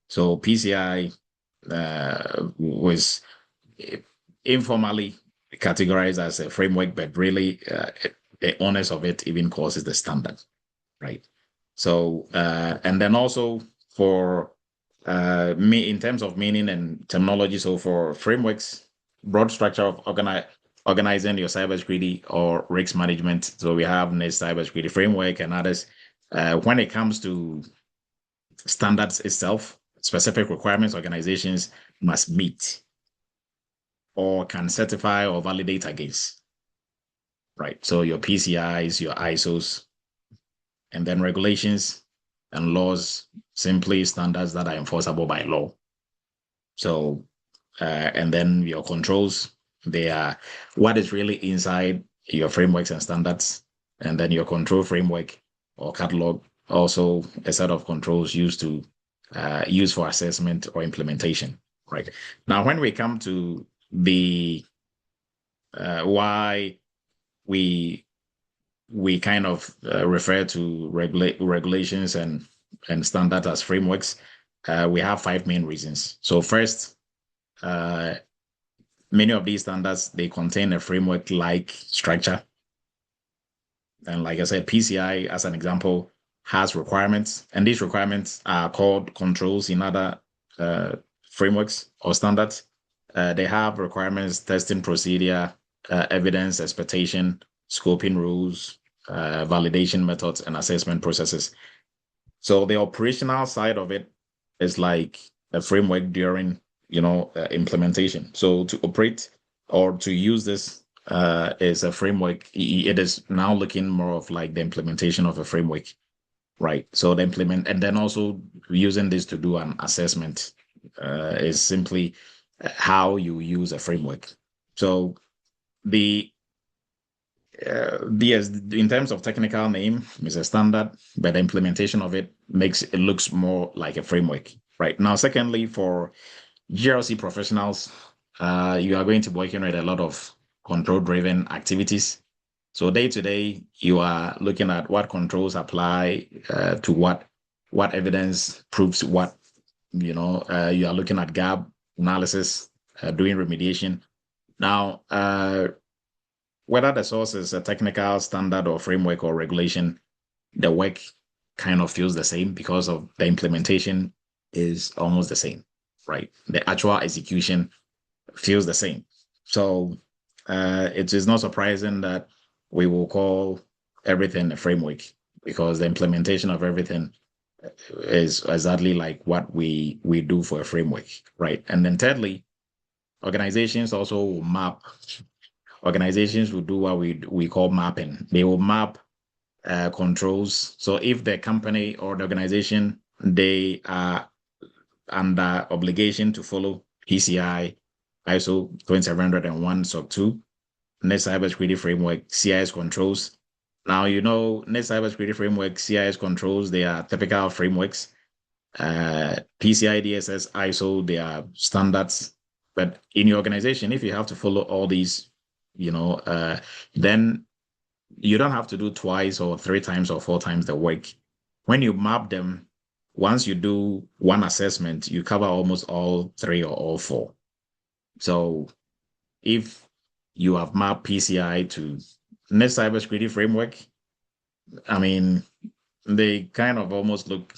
So PCI was informally categorized as a framework, but really the onus of it even causes the standard, right? So, and then also for me, in terms of meaning and terminology, so for frameworks, broad structure of organizing your cybersecurity or risk management. So we have NIST cybersecurity framework and others. When it comes to standards itself, specific requirements organizations must meet or can certify or validate against, right? So your PCIs, your ISOs, and then regulations and laws, simply standards that are enforceable by law. So, and then your controls, they are what is really inside your frameworks and standards. And then your control framework or catalog, also a set of controls used to used for assessment or implementation, right? Now, when we come to the why we kind of refer to regulations and standards as frameworks, we have 5 main reasons. So first, many of these standards, they contain a framework-like structure. And like I said, PCI, as an example, has requirements, and these requirements are called controls in other frameworks or standards. They have requirements, testing procedure, evidence, expectation, scoping rules, validation methods, and assessment processes. So the operational side of it is like a framework during, implementation. So to operate or to use this is a framework. It is now looking more of like the implementation of a framework, right? So the implement, and then also using this to do an assessment is simply how you use a framework. So yes, in terms of technical name, it's a standard, but the implementation of it looks more like a framework, right? Now, secondly, for GRC professionals, you are going to be working with a lot of control-driven activities. So day to day, you are looking at what controls apply to what evidence proves what. You are looking at gap analysis, doing remediation. Now, whether the source is a technical standard or framework or regulation, the work kind of feels the same because of the implementation is almost the same, right? The actual execution feels the same. So it is not surprising that we will call everything a framework because the implementation of everything is exactly like what we do for a framework, right? And then thirdly, organizations also will map. Organizations will do what we call mapping. They will map controls. So if the company or the organization, they are under obligation to follow PCI, ISO 2701 SOC 2, Net Cybersecurity Framework, CIS controls. Now, Net Cybersecurity Framework, CIS controls, they are typical frameworks. PCI, DSS, ISO, they are standards. But in your organization, if you have to follow all these, then you don't have to do twice or 3 times or 4 times the work. When you map them, once you do one assessment, you cover almost all 3 or all 4. So if you have mapped PCI to Net Cybersecurity Framework, I mean, they kind of almost look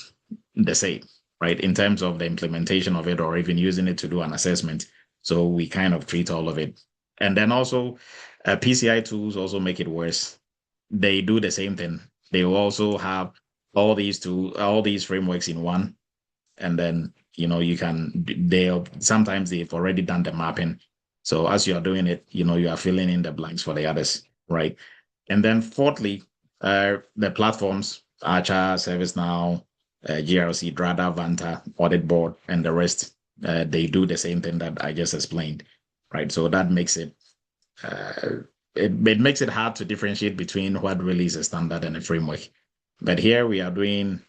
the same, right? In terms of the implementation of it or even using it to do an assessment. So we kind of treat all of it. And then also PCI tools also make it worse. They do the same thing. They will also have all these frameworks in one. And then, sometimes they've already done the mapping. So as you are doing it, you are filling in the blanks for the others, right? And then fourthly, the platforms, Archer, ServiceNow, GRC, Drada, Vanta, Audit Board, and the rest, they do the same thing that I just explained, right? So that makes it, it makes it hard to differentiate between what really is a standard and a framework. But here we are doing,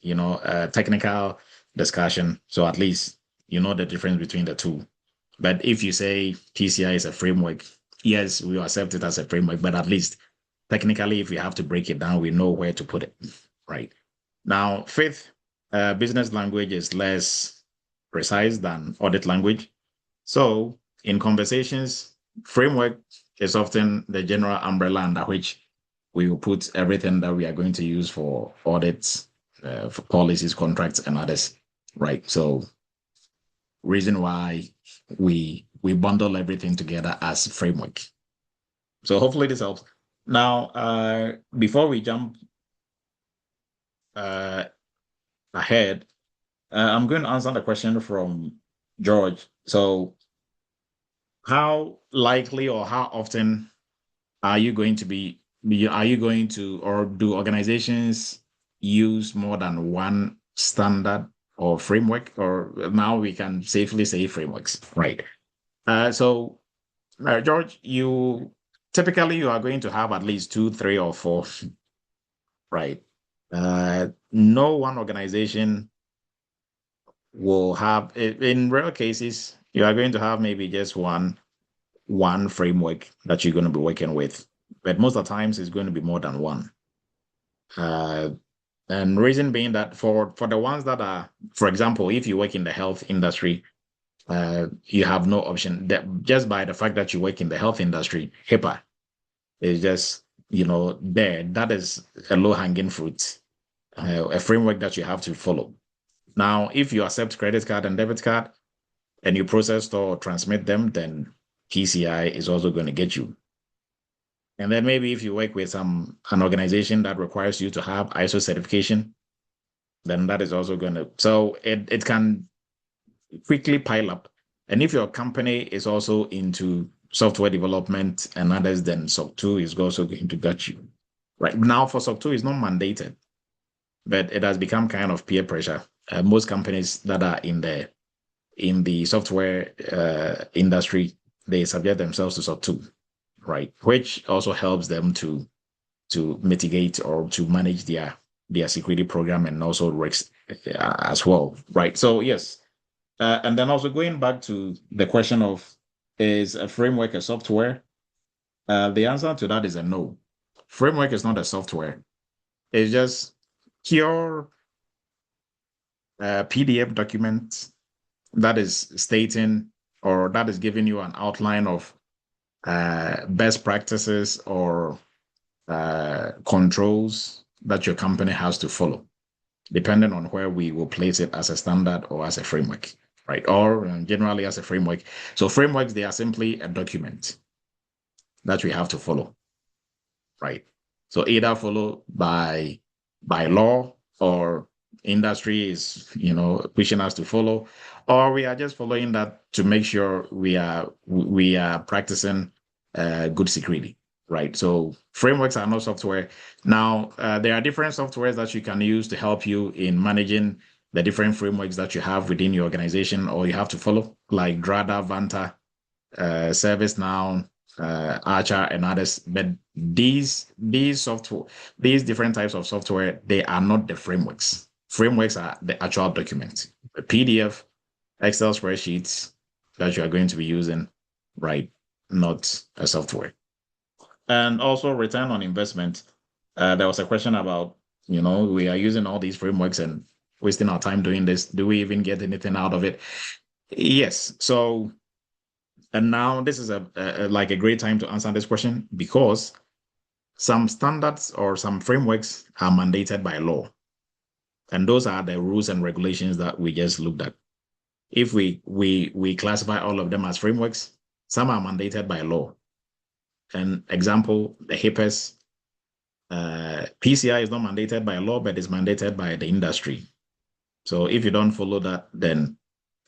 a technical discussion. So at least you know the difference between the two. But if you say PCI is a framework, yes, we accept it as a framework, but at least technically, if we have to break it down, we know where to put it, right? Now, fifth, business language is less precise than audit language. So in conversations, framework is often the general umbrella under which we will put everything that we are going to use for audits, for policies, contracts, and others, right? So reason why we bundle everything together as framework. So hopefully this helps. Now, before we jump ahead, I'm going to answer the question from George. So how likely or how often are you going to, or do organizations use more than one standard or framework? Or now we can safely say frameworks, right? So George, typically you are going to have at least 2, 3, or 4, right? No one organization will have, in rare cases, you are going to have maybe just one framework that you're going to be working with, but most of the times it's going to be more than one. And reason being that for the ones that are, for example, if you work in the health industry, you have no option. That just by the fact that you work in the health industry, HIPAA is just there. That is a low hanging fruit, a framework that you have to follow. Now, if you accept credit card and debit card and you process or transmit them, then PCI is also going to get you. And then maybe if you work with an organization that requires you to have ISO certification, then that is also going to, so it can quickly pile up. And if your company is also into software development and others, then SOC 2 is also going to get you. Right now, for SOC 2, it's not mandated, but it has become kind of peer pressure. Most companies that are in the software industry, they subject themselves to SOC 2, right? Which also helps them to mitigate or to manage their security program and also risks as well, right? So yes, and then also going back to the question of, is a framework a software? The answer to that is a no. Framework is not a software. It's just pure PDF document that is stating or that is giving you an outline of best practices or controls that your company has to follow, depending on where we will place it as a standard or as a framework, right? Or generally as a framework. So frameworks, they are simply a document that we have to follow, right? So either follow by law or industry is, pushing us to follow, or we are just following that to make sure we are practicing good security, right? So frameworks are not software. Now, there are different softwares that you can use to help you in managing the different frameworks that you have within your organization or you have to follow, like Drada, Vanta, ServiceNow, Archer, and others. But these different types of software, they are not the frameworks. Frameworks are the actual document, a PDF, Excel spreadsheets that you are going to be using, right? Not a software. And also return on investment. There was a question about, we are using all these frameworks and wasting our time doing this. Do we even get anything out of it? Yes. So, and now this is like a great time to answer this question because some standards or some frameworks are mandated by law. And those are the rules and regulations that we just looked at. If we classify all of them as frameworks, some are mandated by law. An example, the HIPAA, PCI is not mandated by law, but is mandated by the industry. So if you don't follow that, then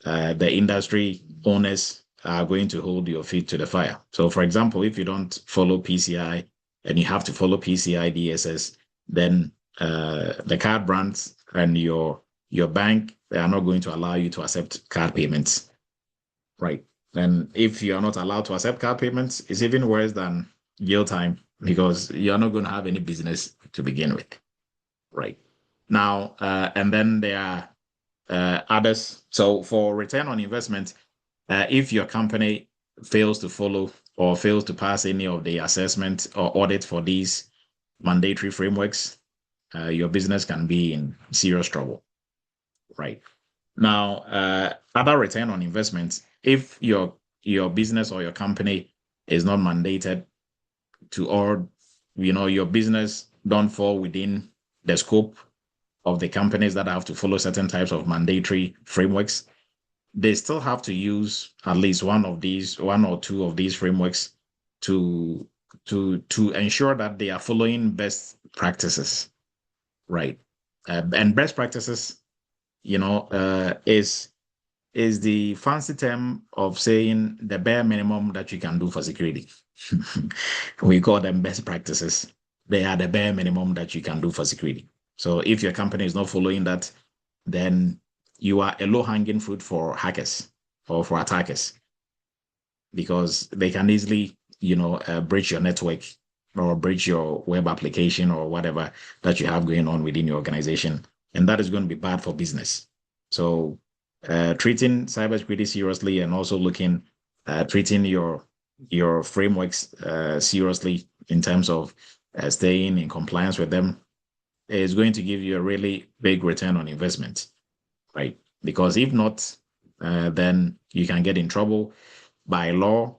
the industry owners are going to hold your feet to the fire. So for example, if you don't follow PCI and you have to follow PCI DSS, then the card brands and your bank, they are not going to allow you to accept card payments, right? And if you are not allowed to accept card payments, it's even worse than jail time because you're not going to have any business to begin with, right? Now, and then there are others. So for return on investment, if your company fails to follow or fails to pass any of the assessment or audit for these mandatory frameworks, your business can be in serious trouble, right? Now, other return on investment, if your business or your company is not mandated to, or your business don't fall within the scope of the companies that have to follow certain types of mandatory frameworks, they still have to use at least one or two of these frameworks to ensure that they are following best practices, right? And best practices, is the fancy term of saying the bare minimum that you can do for security. We call them best practices. They are the bare minimum that you can do for security. So if your company is not following that, then you are a low-hanging fruit for hackers or for attackers because they can easily, breach your network or breach your web application or whatever that you have going on within your organization. And that is going to be bad for business. So treating cybersecurity seriously and also treating your frameworks seriously in terms of staying in compliance with them is going to give you a really big return on investment, right? Because if not, then you can get in trouble by law,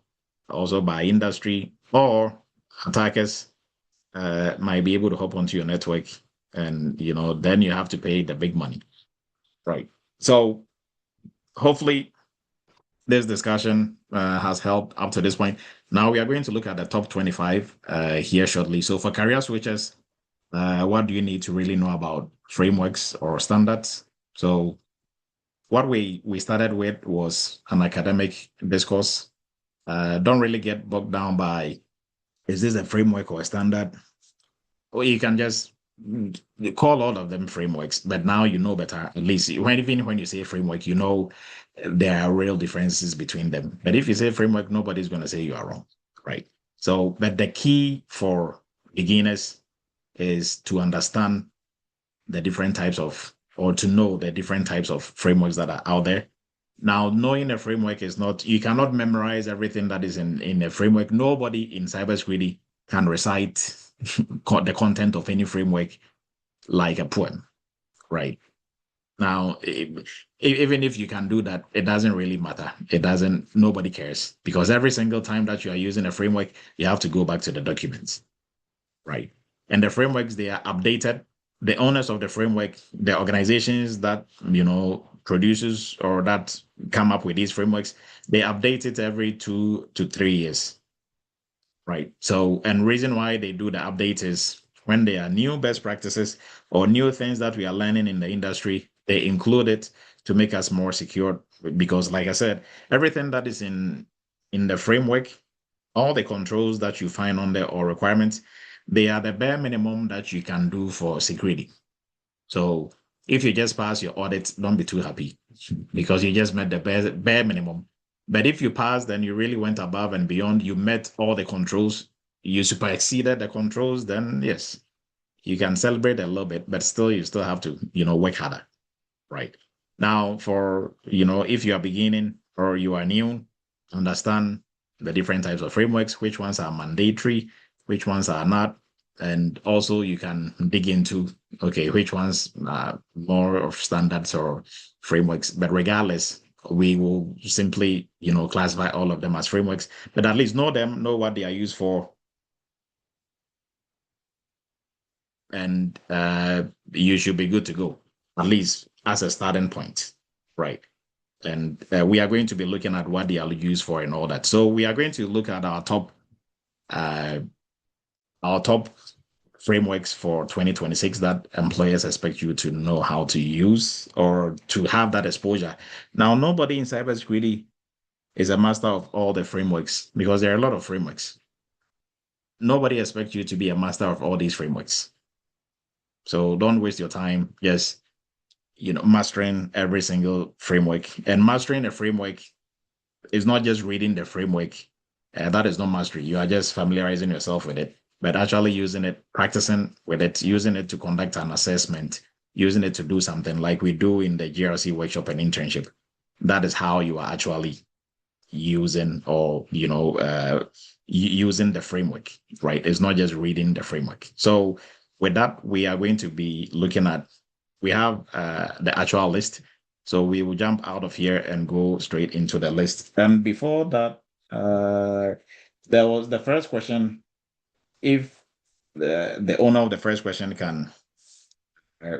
also by industry, or attackers might be able to hop onto your network, and then you have to pay the big money, right? So hopefully this discussion has helped up to this point. Now we are going to look at the top 25 here shortly. So for career switchers, what do you need to really know about frameworks or standards? So what we started with was an academic discourse. Don't really get bogged down by, is this a framework or a standard? Or you can just call all of them frameworks, but now you know better. At least even when you say framework, you know there are real differences between them. But if you say framework, nobody's going to say you are wrong, right? So, but the key for beginners is to understand the different types of, or to know the different types of frameworks that are out there. Now, knowing a framework is not, you cannot memorize everything that is in a framework. Nobody in cybersecurity can recite the content of any framework like a poem, right? Now, even if you can do that, it doesn't really matter. Nobody cares, because every single time that you are using a framework, you have to go back to the documents, right? And the frameworks, they are updated. The owners of the framework, the organizations that, produces or that come up with these frameworks, they update it every 2 to 3 years, right? So, and reason why they do the update is when there are new best practices or new things that we are learning in the industry, they include it to make us more secure. Because like I said, everything that is in the framework, all the controls that you find on there or requirements, they are the bare minimum that you can do for security. So if you just pass your audit, don't be too happy because you just met the bare minimum. But if you pass, then you really went above and beyond. You met all the controls. You super exceeded the controls. Then yes, you can celebrate a little bit, but still, you still have to, work harder, right? Now, for if you are beginning or you are new, understand the different types of frameworks, which ones are mandatory, which ones are not, and also you can dig into which ones are more of standards or frameworks. But regardless, we will simply classify all of them as frameworks, but at least know them, know what they are used for, and you should be good to go, at least as a starting point, right? And we are going to be looking at what they are used for and all that. So we are going to look at our top frameworks for 2026 that employers expect you to know how to use or to have that exposure. Now, nobody in cybersecurity is a master of all the frameworks because there are a lot of frameworks. Nobody expects you to be a master of all these frameworks. So don't waste your time just mastering every single framework. And mastering a framework is not just reading the framework. That is not mastery. You are just familiarizing yourself with it, but actually using it, practicing with it, using it to conduct an assessment, using it to do something like we do in the GRC workshop and internship. That is how you are actually using or using the framework, right? It's not just reading the framework. So with that, we are going to be looking at, we have the actual list. So we will jump out of here and go straight into the list. And before that, there was the first question. If the owner of the first question can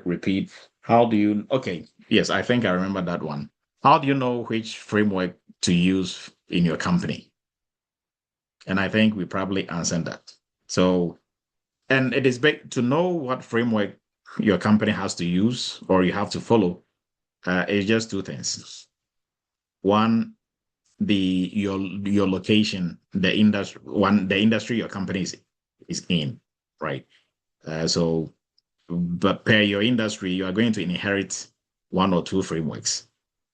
repeat, how do you, okay, yes, I think I remember that one. How do you know which framework to use in your company? And I think we probably answered that. So, and it is big to know what framework your company has to use or you have to follow. It's just two things. One, your location, the industry your company is in, right? So, but per your industry, you are going to inherit one or two frameworks.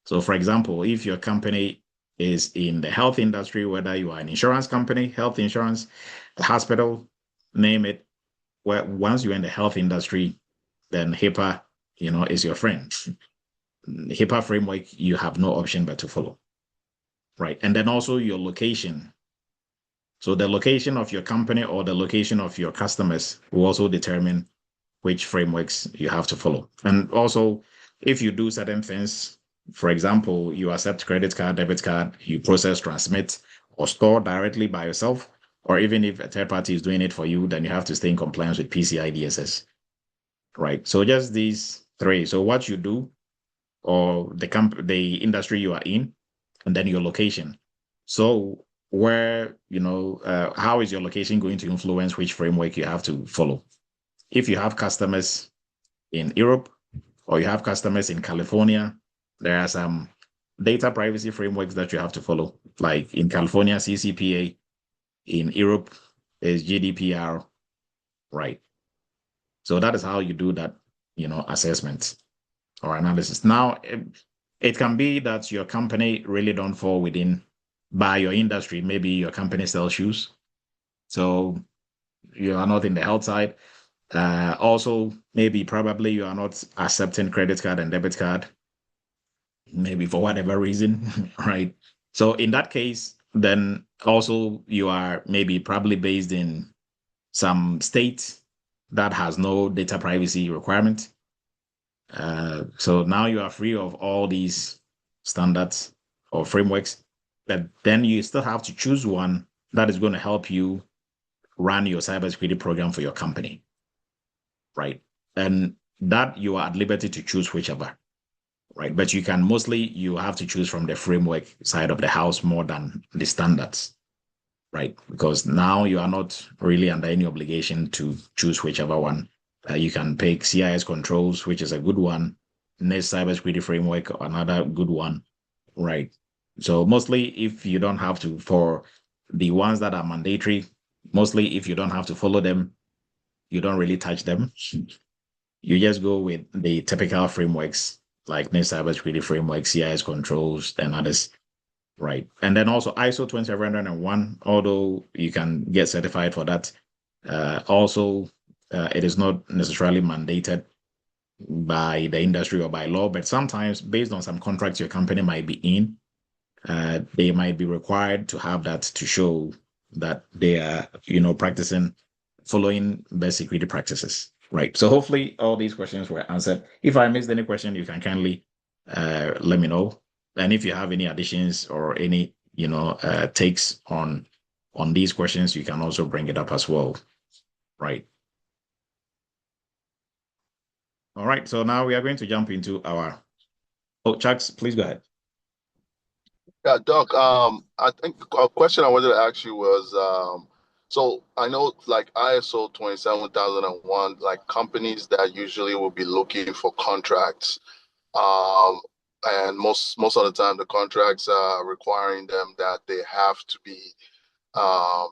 So, for example, if your company is in the health industry, whether you are an insurance company, health insurance, a hospital, name it, where once you're in the health industry, then HIPAA, is your friend. HIPAA framework, you have no option but to follow, right? And then also your location. So the location of your company or the location of your customers will also determine which frameworks you have to follow. And also, if you do certain things, for example, you accept credit card, debit card, you process, transmit, or store directly by yourself, or even if a third party is doing it for you, then you have to stay in compliance with PCI DSS, right? So just these three. So what you do, or the industry you are in, and then your location. So where, how is your location going to influence which framework you have to follow? If you have customers in Europe or you have customers in California, there are some data privacy frameworks that you have to follow. Like in California, CCPA, in Europe is GDPR, right? So that is how you do that, assessment or analysis. Now, it can be that your company really don't fall within by your industry. Maybe your company sells shoes, so you are not in the health side. Also, maybe probably you are not accepting credit card and debit card, maybe for whatever reason, right? So in that case, then also you are maybe probably based in some state that has no data privacy requirement. So now you are free of all these standards or frameworks, but then you still have to choose one that is going to help you run your cybersecurity program for your company, right? And that you are at liberty to choose whichever, right? But you have to choose from the framework side of the house more than the standards, right? Because now you are not really under any obligation to choose whichever one. You can pick CIS controls, which is a good one. NIST cybersecurity framework, another good one, right? So mostly if you don't have to, for the ones that are mandatory, mostly if you don't have to follow them, you don't really touch them. You just go with the typical frameworks like NIST cybersecurity framework, CIS controls, and others. Right. And then also ISO 27701, although you can get certified for that, it is not necessarily mandated by the industry or by law, but sometimes based on some contracts your company might be in, they might be required to have that to show that they are, practicing, following best security practices. Right. So hopefully all these questions were answered. If I missed any question, you can kindly let me know. And if you have any additions or any, takes on these questions, you can also bring it up as well. Right. All right. So now we are going to jump into our. Oh, Chucks, please go ahead. Yeah, Doc. I think a question I wanted to ask you was, so I know like ISO 27001, like companies that usually will be looking for contracts, and most of the time the contracts are requiring them that they have to be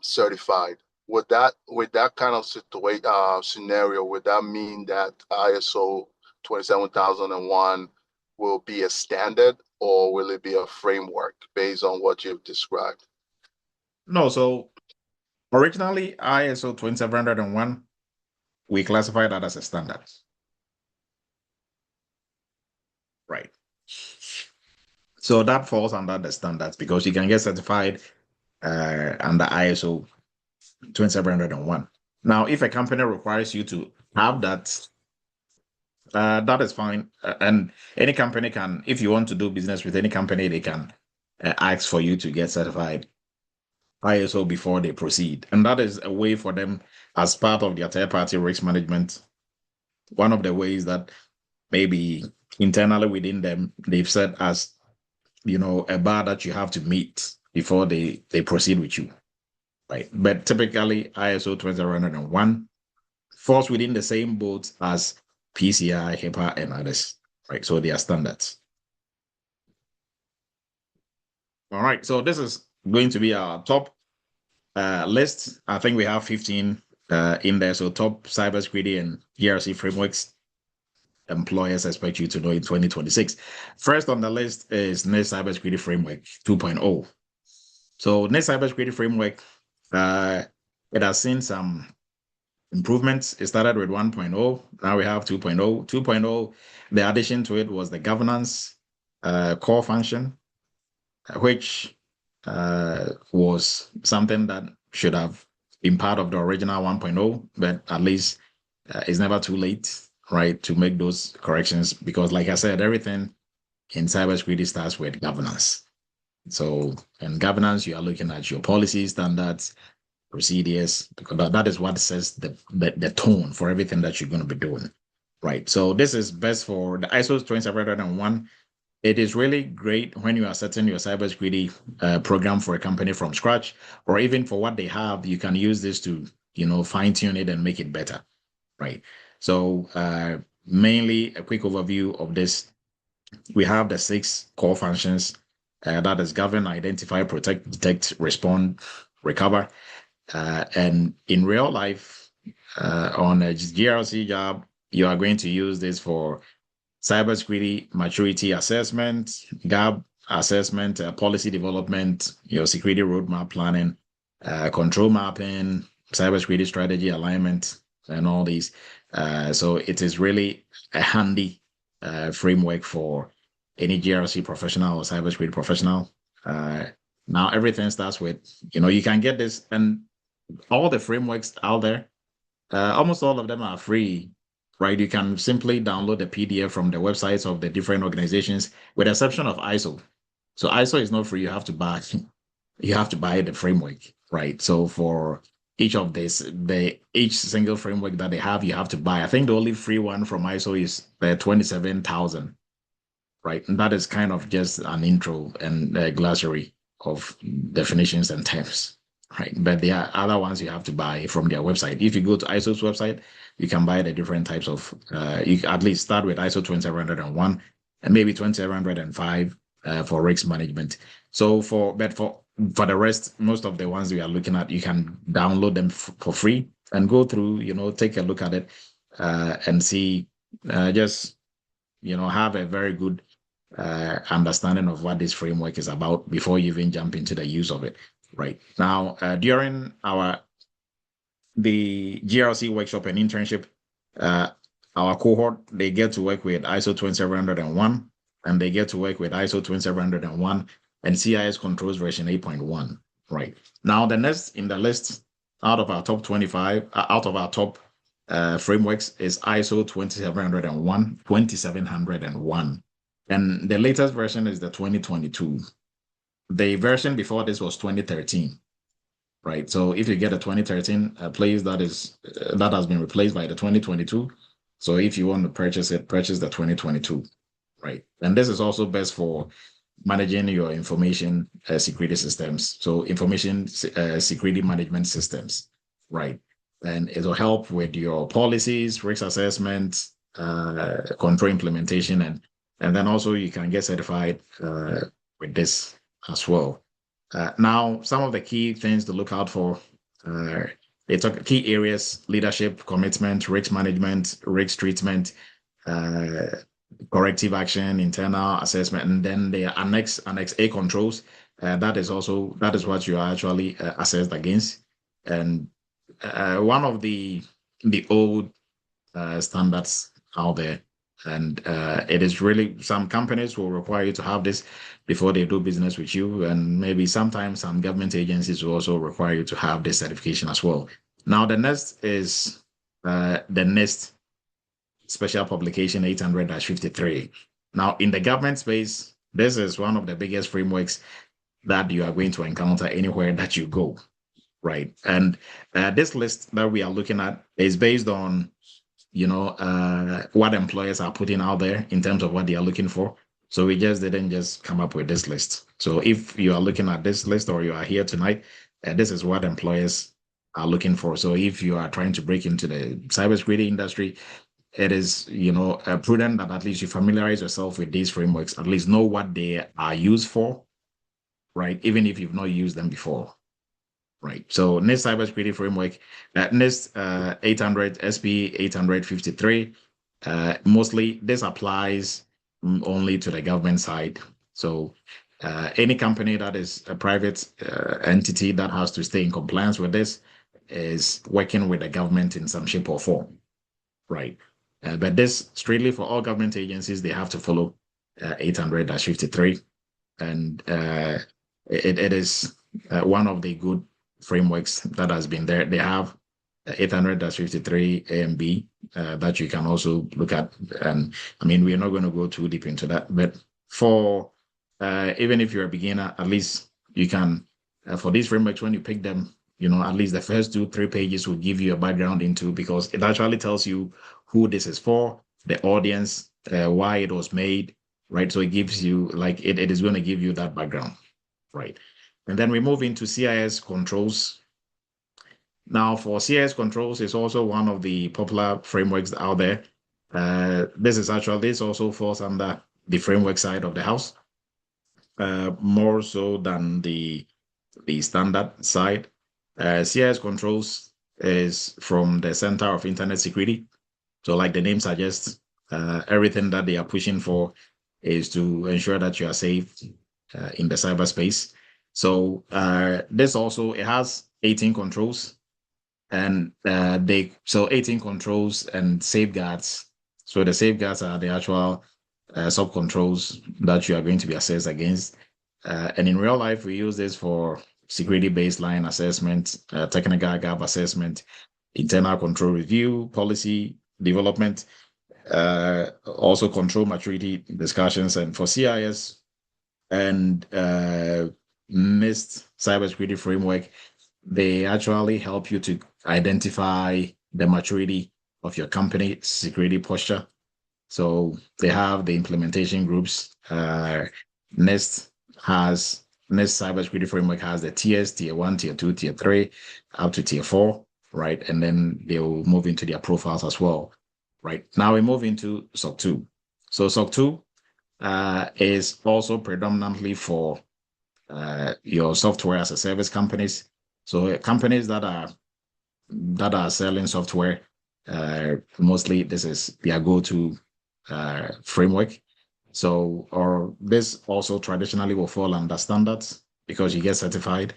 certified. With that kind of scenario, would that mean that ISO 27001 will be a standard, or will it be a framework based on what you've described? No, so originally ISO 27701, we classified that as a standard. Right. So that falls under the standards because you can get certified under ISO 27701. Now, if a company requires you to have that, that is fine. And any company can, if you want to do business with any company, they can ask for you to get certified ISO before they proceed. And that is a way for them as part of their third-party risk management. One of the ways that maybe internally within them, they've set as, a bar that you have to meet before they proceed with you. Right. But typically ISO 27001 falls within the same boat as PCI, HIPAA, and others. Right. So they are standards. All right. So this is going to be our top list. I think we have 15 in there. So top cybersecurity and GRC frameworks employers expect you to know in 2026. First on the list is NIST Cybersecurity Framework 2.0. So NIST Cybersecurity Framework, it has seen some improvements. It started with 1.0. Now we have 2.0. 2.0, the addition to it was the governance core function, which was something that should have been part of the original 1.0, but at least it's never too late, right, to make those corrections. Because, like I said, everything in cybersecurity starts with governance. So, in governance, you are looking at your policies, standards, procedures, because that is what sets the tone for everything that you're going to be doing, right? So, this is best for the ISO 27701. It is really great when you are setting your cybersecurity program for a company from scratch, or even for what they have. You can use this to, fine tune it and make it better, right? So, mainly a quick overview of this. We have the 6 core functions, that is govern, identify, protect, detect, respond, recover. And in real life, on a GRC job, you are going to use this for cybersecurity maturity assessment, gap assessment, policy development, your security roadmap planning, control mapping, cybersecurity strategy alignment, and all these. So it is really a handy framework for any GRC professional or cybersecurity professional. Now everything starts with, you can get this, and all the frameworks out there, almost all of them are free, right? You can simply download the PDF from the websites of the different organizations, with the exception of ISO. So ISO is not free. You have to buy the framework, right? So for each of this, each single framework that they have, you have to buy. I think the only free one from ISO is the 27,000, right? And that is kind of just an intro and a glossary of definitions and terms, right? But there are other ones you have to buy from their website. If you go to ISO's website, you can buy the different types of, you at least start with ISO 2701 and maybe 2705 for risk management. So for the rest, most of the ones we are looking at, you can download them for free and go through, take a look at it and see, just, have a very good understanding of what this framework is about before you even jump into the use of it. Right now, during the GRC workshop and internship, our cohort, they get to work with ISO 2701, and they get to work with ISO 2701 and CIS controls version 8.1. Right now, the next in the list out of our top 25, out of our top frameworks, is ISO 2701, and the latest version is the 2022. The version before this was 2013, right? So if you get a 2013 place, that has been replaced by the 2022. So if you want to purchase it, purchase the 2022, right? And this is also best for managing your information security systems. So information security management systems, right? And it will help with your policies, risk assessment, control implementation, and then also you can get certified with this as well. Now, some of the key things to look out for, they talk key areas: leadership, commitment, risk management, risk treatment, corrective action, internal assessment, and then the Annex A controls. That is what you are actually assessed against. And one of the old standards out there, and it is really, some companies will require you to have this before they do business with you, and maybe sometimes some government agencies will also require you to have this certification as well. Now, the next is the NIST Special Publication 800-53. Now, in the government space, this is one of the biggest frameworks that you are going to encounter anywhere that you go, right? And this list that we are looking at is based on what employers are putting out there in terms of what they are looking for. So we didn't just come up with this list. So if you are looking at this list, or you are here tonight, this is what employers are looking for. So if you are trying to break into the cybersecurity industry, it is, prudent that at least you familiarize yourself with these frameworks, at least know what they are used for, right? Even if you've not used them before. Right. So NIST cybersecurity framework, NIST 800 SP 853. Mostly this applies only to the government side. So any company that is a private entity that has to stay in compliance with this is working with the government in some shape or form. Right. But this strictly for all government agencies, they have to follow 800-53. And it is one of the good frameworks that has been there. They have 800-53 A and B that you can also look at. And I mean, we're not going to go too deep into that, but for even if you're a beginner, at least you can, for these frameworks, when you pick them, at least the first 2-3 pages will give you a background into, because it actually tells you who this is for, the audience, why it was made, right? So it gives you, like, it is going to give you that background, right? And then we move into CIS controls. Now, for CIS controls, it's also one of the popular frameworks out there. This also falls under the framework side of the house, more so than the standard side. CIS controls is from the Center of Internet Security. So like the name suggests, everything that they are pushing for is to ensure that you are safe in the cyberspace. So it has 18 controls, and 18 controls and safeguards. So the safeguards are the actual sub controls that you are going to be assessed against. And in real life, we use this for security baseline assessment, technical gap assessment, internal control review, policy development, also control maturity discussions. And for CIS and NIST cybersecurity framework, they actually help you to identify the maturity of your company security posture. So they have the implementation groups. NIST cybersecurity framework has the tiers, tier 1, tier 2, tier 3, up to tier 4, right? And then they will move into their profiles as well, right? Now we move into SOC 2. So SOC 2 is also predominantly for your software as a service companies. So companies that are selling software, mostly this is their go-to framework. So, or this also traditionally will fall under standards because you get certified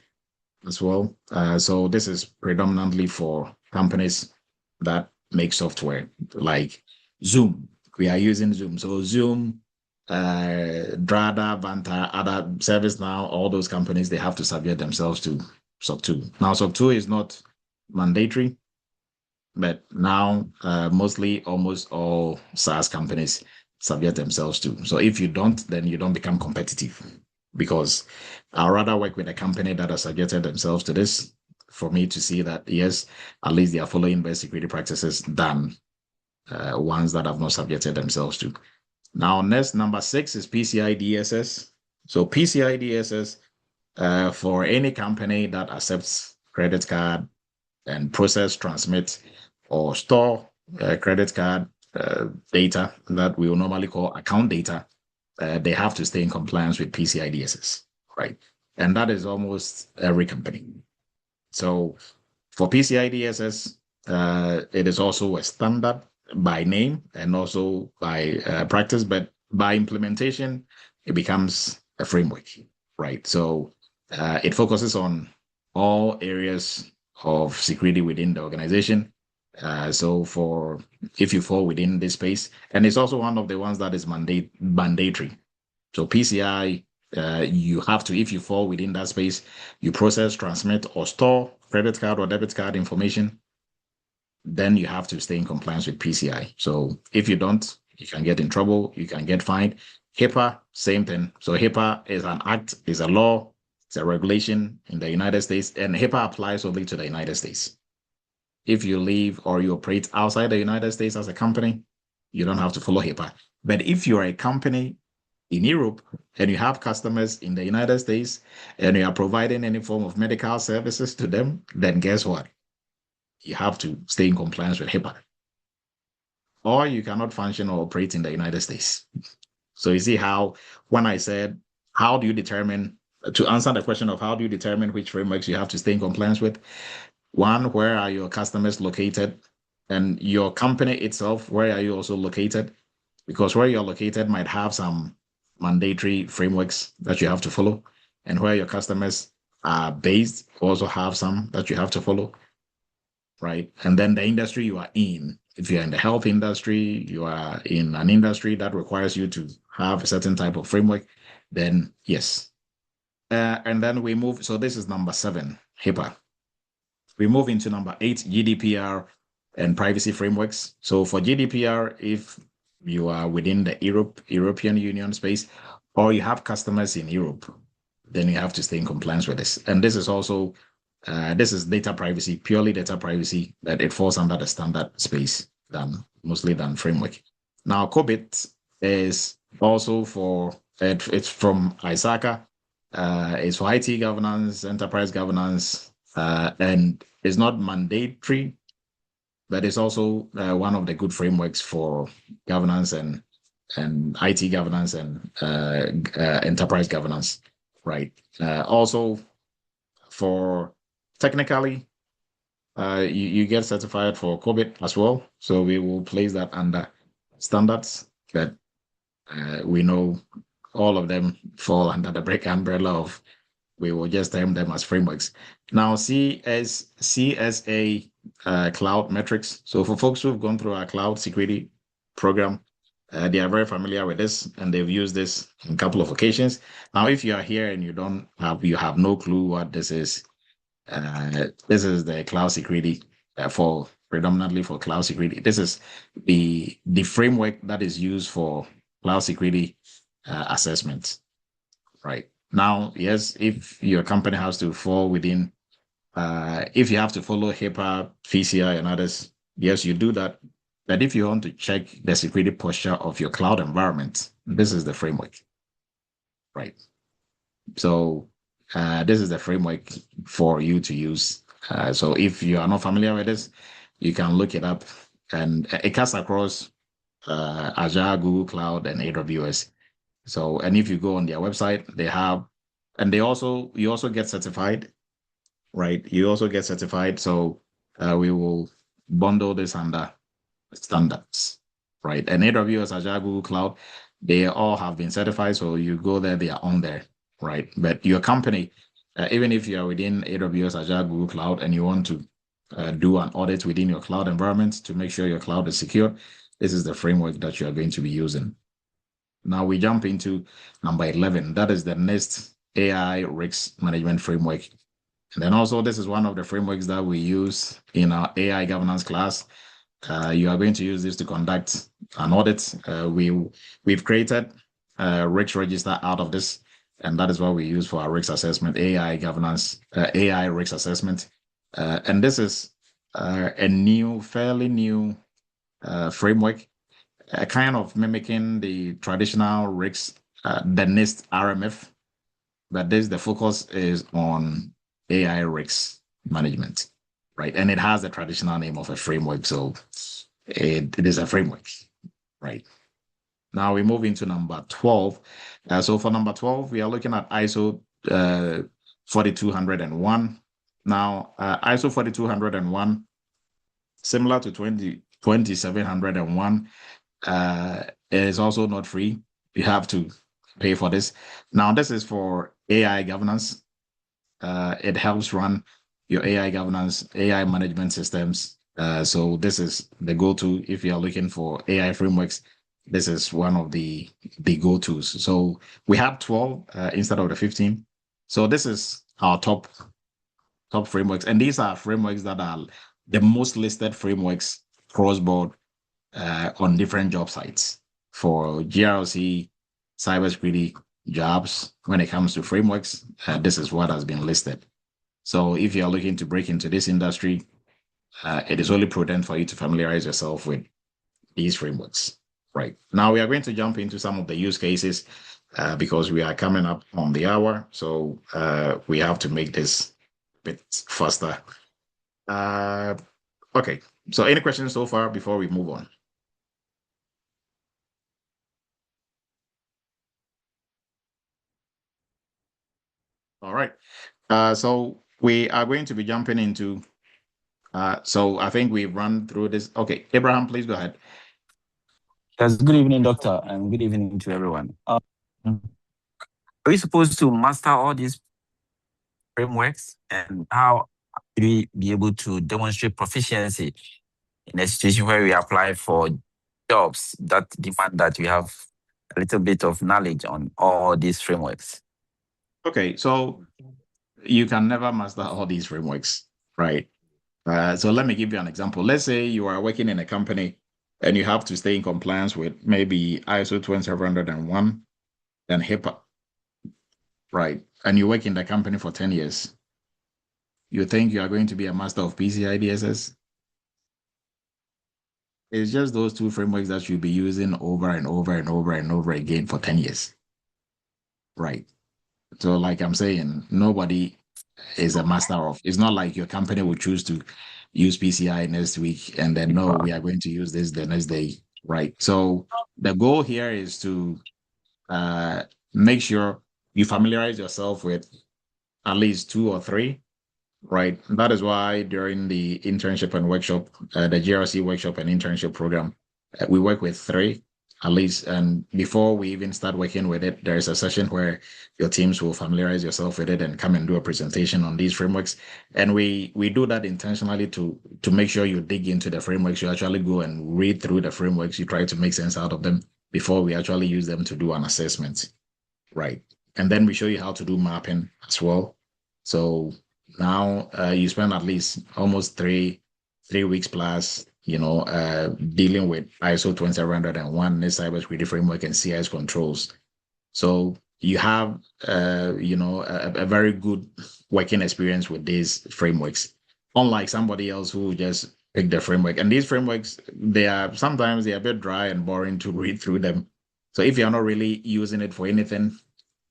as well. So this is predominantly for companies that make software like Zoom. We are using Zoom. So Zoom, Drada, Vanta, other ServiceNow, all those companies, they have to subject themselves to SOC 2. Now, SOC 2 is not mandatory, but now mostly almost all SaaS companies subject themselves to. So if you don't, then you don't become competitive, because I'd rather work with a company that has subjected themselves to this for me to see that, yes, at least they are following best security practices than ones that have not subjected themselves to. Now, next, number 6 is PCI DSS. So PCI DSS, for any company that accepts credit card and process, transmit, or store credit card data that we will normally call account data, they have to stay in compliance with PCI DSS, right? And that is almost every company. So for PCI DSS, it is also a standard by name and also by practice, but by implementation, it becomes a framework, right? So it focuses on all areas of security within the organization. So if you fall within this space, and it's also one of the ones that is mandatory. So PCI, you have to, if you fall within that space, you process, transmit, or store credit card or debit card information, then you have to stay in compliance with PCI. So if you don't, you can get in trouble, you can get fined. HIPAA, same thing. So HIPAA is an act, is a law, it's a regulation in the United States, and HIPAA applies only to the United States. If you live or you operate outside the United States as a company, you don't have to follow HIPAA. But if you're a company in Europe and you have customers in the United States and you are providing any form of medical services to them, then guess what? You have to stay in compliance with HIPAA. Or you cannot function or operate in the United States. So you see how, when I said, how do you determine, to answer the question of how do you determine which frameworks you have to stay in compliance with? One, where are your customers located? And your company itself, where are you also located? Because where you're located might have some mandatory frameworks that you have to follow. And where your customers are based also have some that you have to follow, right? And then the industry you are in if you're in the health industry, you are in an industry that requires you to have a certain type of framework, then yes. And then we move. So this is number 7, HIPAA. We move into number 8, GDPR and privacy frameworks. So for GDPR, if you are within the European Union space, or you have customers in Europe, then you have to stay in compliance with this. And this is also, this is data privacy, purely data privacy, that it falls under the standard space mostly than framework. Now, COBIT is also for, it's from ISACA, it's for IT governance, enterprise governance, and it's not mandatory, but it's also one of the good frameworks for governance and IT governance and enterprise governance, right? Also, for technically, you get certified for COBIT as well. So we will place that under standards that we know all of them fall under the break umbrella of, we will just term them as frameworks. Now, CSA cloud metrics. So for folks who've gone through our cloud security program, they are very familiar with this, and they've used this on a couple of occasions. Now, if you are here and you have no clue what this is the cloud security predominantly for cloud security. This is the framework that is used for cloud security assessment, right? Now, yes, if your company has to fall within, if you have to follow HIPAA, PCI, and others, yes, you do that. But if you want to check the security posture of your cloud environment, this is the framework, right? So this is the framework for you to use. So if you are not familiar with this, you can look it up, and it cuts across Azure, Google Cloud, and AWS. So, and if you go on their website, they have, and you also get certified, right? You also get certified. So we will bundle this under standards, right? And AWS, Azure, Google Cloud, they all have been certified. So you go there, they are on there, right? But your company, even if you are within AWS, Azure, Google Cloud, and you want to do an audit within your cloud environment to make sure your cloud is secure, this is the framework that you are going to be using. Now we jump into number 11. That is the NIST AI Risk Management Framework. And then also, this is one of the frameworks that we use in our AI governance class. You are going to use this to conduct an audit. We've created a risk register out of this, and that is what we use for our risk assessment, AI governance, AI risk assessment. And this is a fairly new framework, kind of mimicking the traditional risks, the NIST RMF, but the focus is on AI risks management, right? And it has the traditional name of a framework, so it is a framework, right? Now we move into number 12. So for number 12, we are looking at ISO 4201. Now, ISO 4201, similar to 2701, is also not free. You have to pay for this. Now, this is for AI governance. It helps run your AI governance, AI management systems. So this is the go-to if you are looking for AI frameworks. This is one of the go-tos. So we have 12 instead of the 15. So this is our top frameworks. And these are frameworks that are the most listed frameworks cross-board on different job sites for GRC, cybersecurity jobs. When it comes to frameworks, this is what has been listed. So if you're looking to break into this industry, it is only prudent for you to familiarize yourself with these frameworks. Right. Now we are going to jump into some of the use cases because we are coming up on the hour. So we have to make this a bit faster. Okay. So any questions so far before we move on? All right. So we are going to be jumping into, so I think we've run through this. Okay. Abraham, please go ahead. Yes, good evening, doctor, and good evening to everyone. Are we supposed to master all these frameworks, and how do we be able to demonstrate proficiency in a situation where we apply for jobs that demand that we have a little bit of knowledge on all these frameworks? Okay, so you can never master all these frameworks, right? So let me give you an example. Let's say you are working in a company and you have to stay in compliance with maybe ISO 2701 and HIPAA, right? And you work in the company for 10 years. You think you are going to be a master of PCI DSS? It's just those two frameworks that you'll be using over and over and over and over again for 10 years, right? So like I'm saying, nobody is a master of. It's not like your company will choose to use PCI next week and then no, we are going to use this the next day, right? So the goal here is to make sure you familiarize yourself with at least two or three, right? That is why during the internship and workshop, the GRC workshop and internship program, we work with three at least. And before we even start working with it, there is a session where your teams will familiarize yourself with it and come and do a presentation on these frameworks. And we do that intentionally to make sure you dig into the frameworks. You actually go and read through the frameworks. You try to make sense out of them before we actually use them to do an assessment, right? And then we show you how to do mapping as well. So now you spend at least almost three weeks plus, dealing with ISO 20701, NIST cybersecurity framework, and CIS controls. So you have, a very good working experience with these frameworks, unlike somebody else who just pick the framework. And these frameworks, sometimes they're a bit dry and boring to read through them. So if you're not really using it for anything,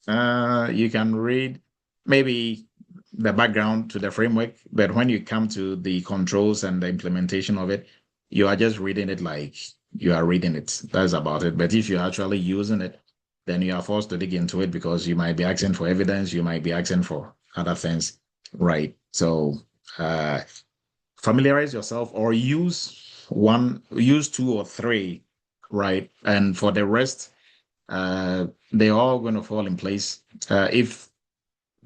you can read maybe the background to the framework, but when you come to the controls and the implementation of it, you are just reading it like you are reading it. That's about it. But if you're actually using it, then you are forced to dig into it because you might be asking for evidence, you might be asking for other things, right? So familiarize yourself or use two or three, right? And for the rest, they're all going to fall in place. If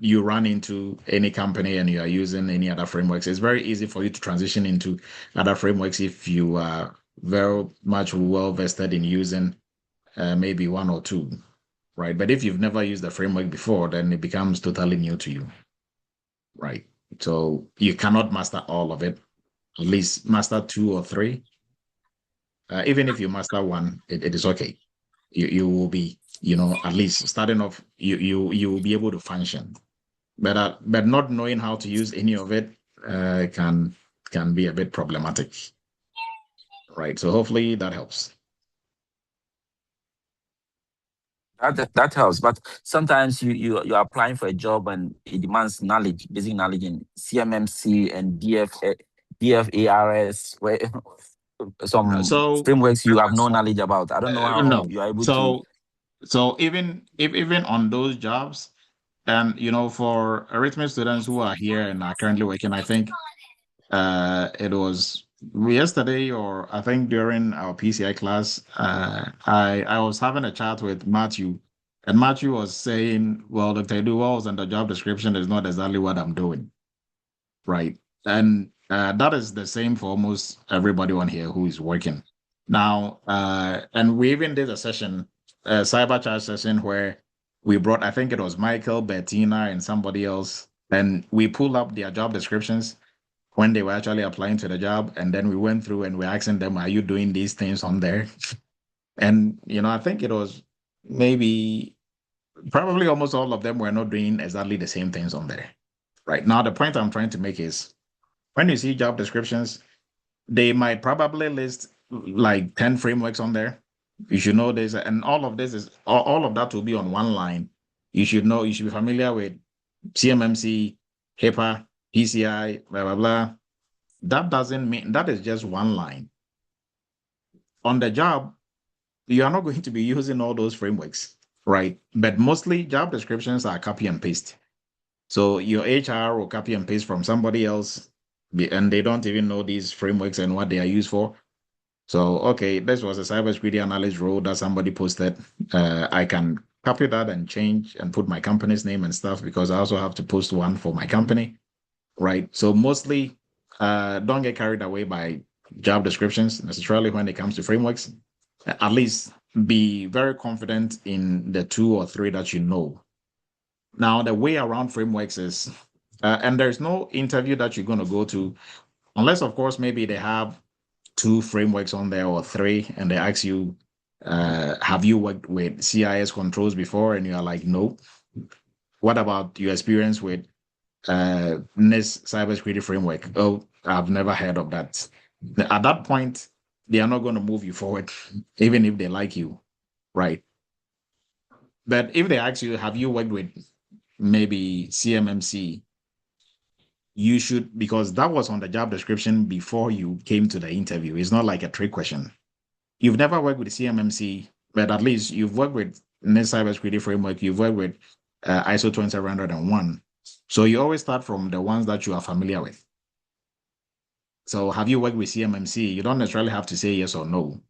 you run into any company and you are using any other frameworks, it's very easy for you to transition into other frameworks if you are very much well vested in using maybe one or two, right? But if you've never used the framework before, then it becomes totally new to you, right? So you cannot master all of it, at least master two or three. Even if you master one, it is okay. You will be, at least starting off, you will be able to function. But not knowing how to use any of it can be a bit problematic, right? So hopefully that helps. That helps, but sometimes you're applying for a job and it demands knowledge, basic knowledge in CMMC and DFARS, where some frameworks you have no knowledge about. I don't know how No. you are able to. So even on those jobs, and for Eretmis students who are here and are currently working, I think it was yesterday, or I think during our PCI class, I was having a chat with Matthew, and Matthew was saying, well, Dr. Edu, what was in the job description is not exactly what I'm doing, right? And that is the same for almost everybody on here who is working. Now, and we even did a session, a cyber chat session where we brought, I think it was Michael, Bettina, and somebody else, and we pulled up their job descriptions when they were actually applying to the job. And then we went through and we're asking them, are you doing these things on there? And, I think it was probably almost all of them were not doing exactly the same things on there. Right now, the point I'm trying to make is when you see job descriptions, they might probably list like 10 frameworks on there. You should know this, and all of that will be on one line. You should be familiar with CMMC, HIPAA, PCI, blah, blah, blah. That doesn't mean that is just one line. On the job, you are not going to be using all those frameworks, right? But mostly job descriptions are copy and paste. So your HR will copy and paste from somebody else, and they don't even know these frameworks and what they are used for. So, okay, this was a cybersecurity analyst role that somebody posted. I can copy that and change and put my company's name and stuff because I also have to post one for my company, right? So mostly, don't get carried away by job descriptions necessarily when it comes to frameworks. At least be very confident in the 2 or 3 that you know. Now, the way around frameworks is, and there's no interview that you're going to go to, unless, of course, maybe they have 2 frameworks on there or 3, and they ask you, have you worked with CIS controls before? And you are like, no. What about your experience with NIST cybersecurity framework? Oh, I've never heard of that. At that point, they are not going to move you forward, even if they like you, right? But if they ask you, have you worked with maybe CMMC? You should, because that was on the job description before you came to the interview. It's not like a trick question. You've never worked with CMMC, but at least you've worked with NIST cybersecurity framework. You've worked with ISO 20701. So you always start from the ones that you are familiar with. So have you worked with CMMC? You don't necessarily have to say yes or no.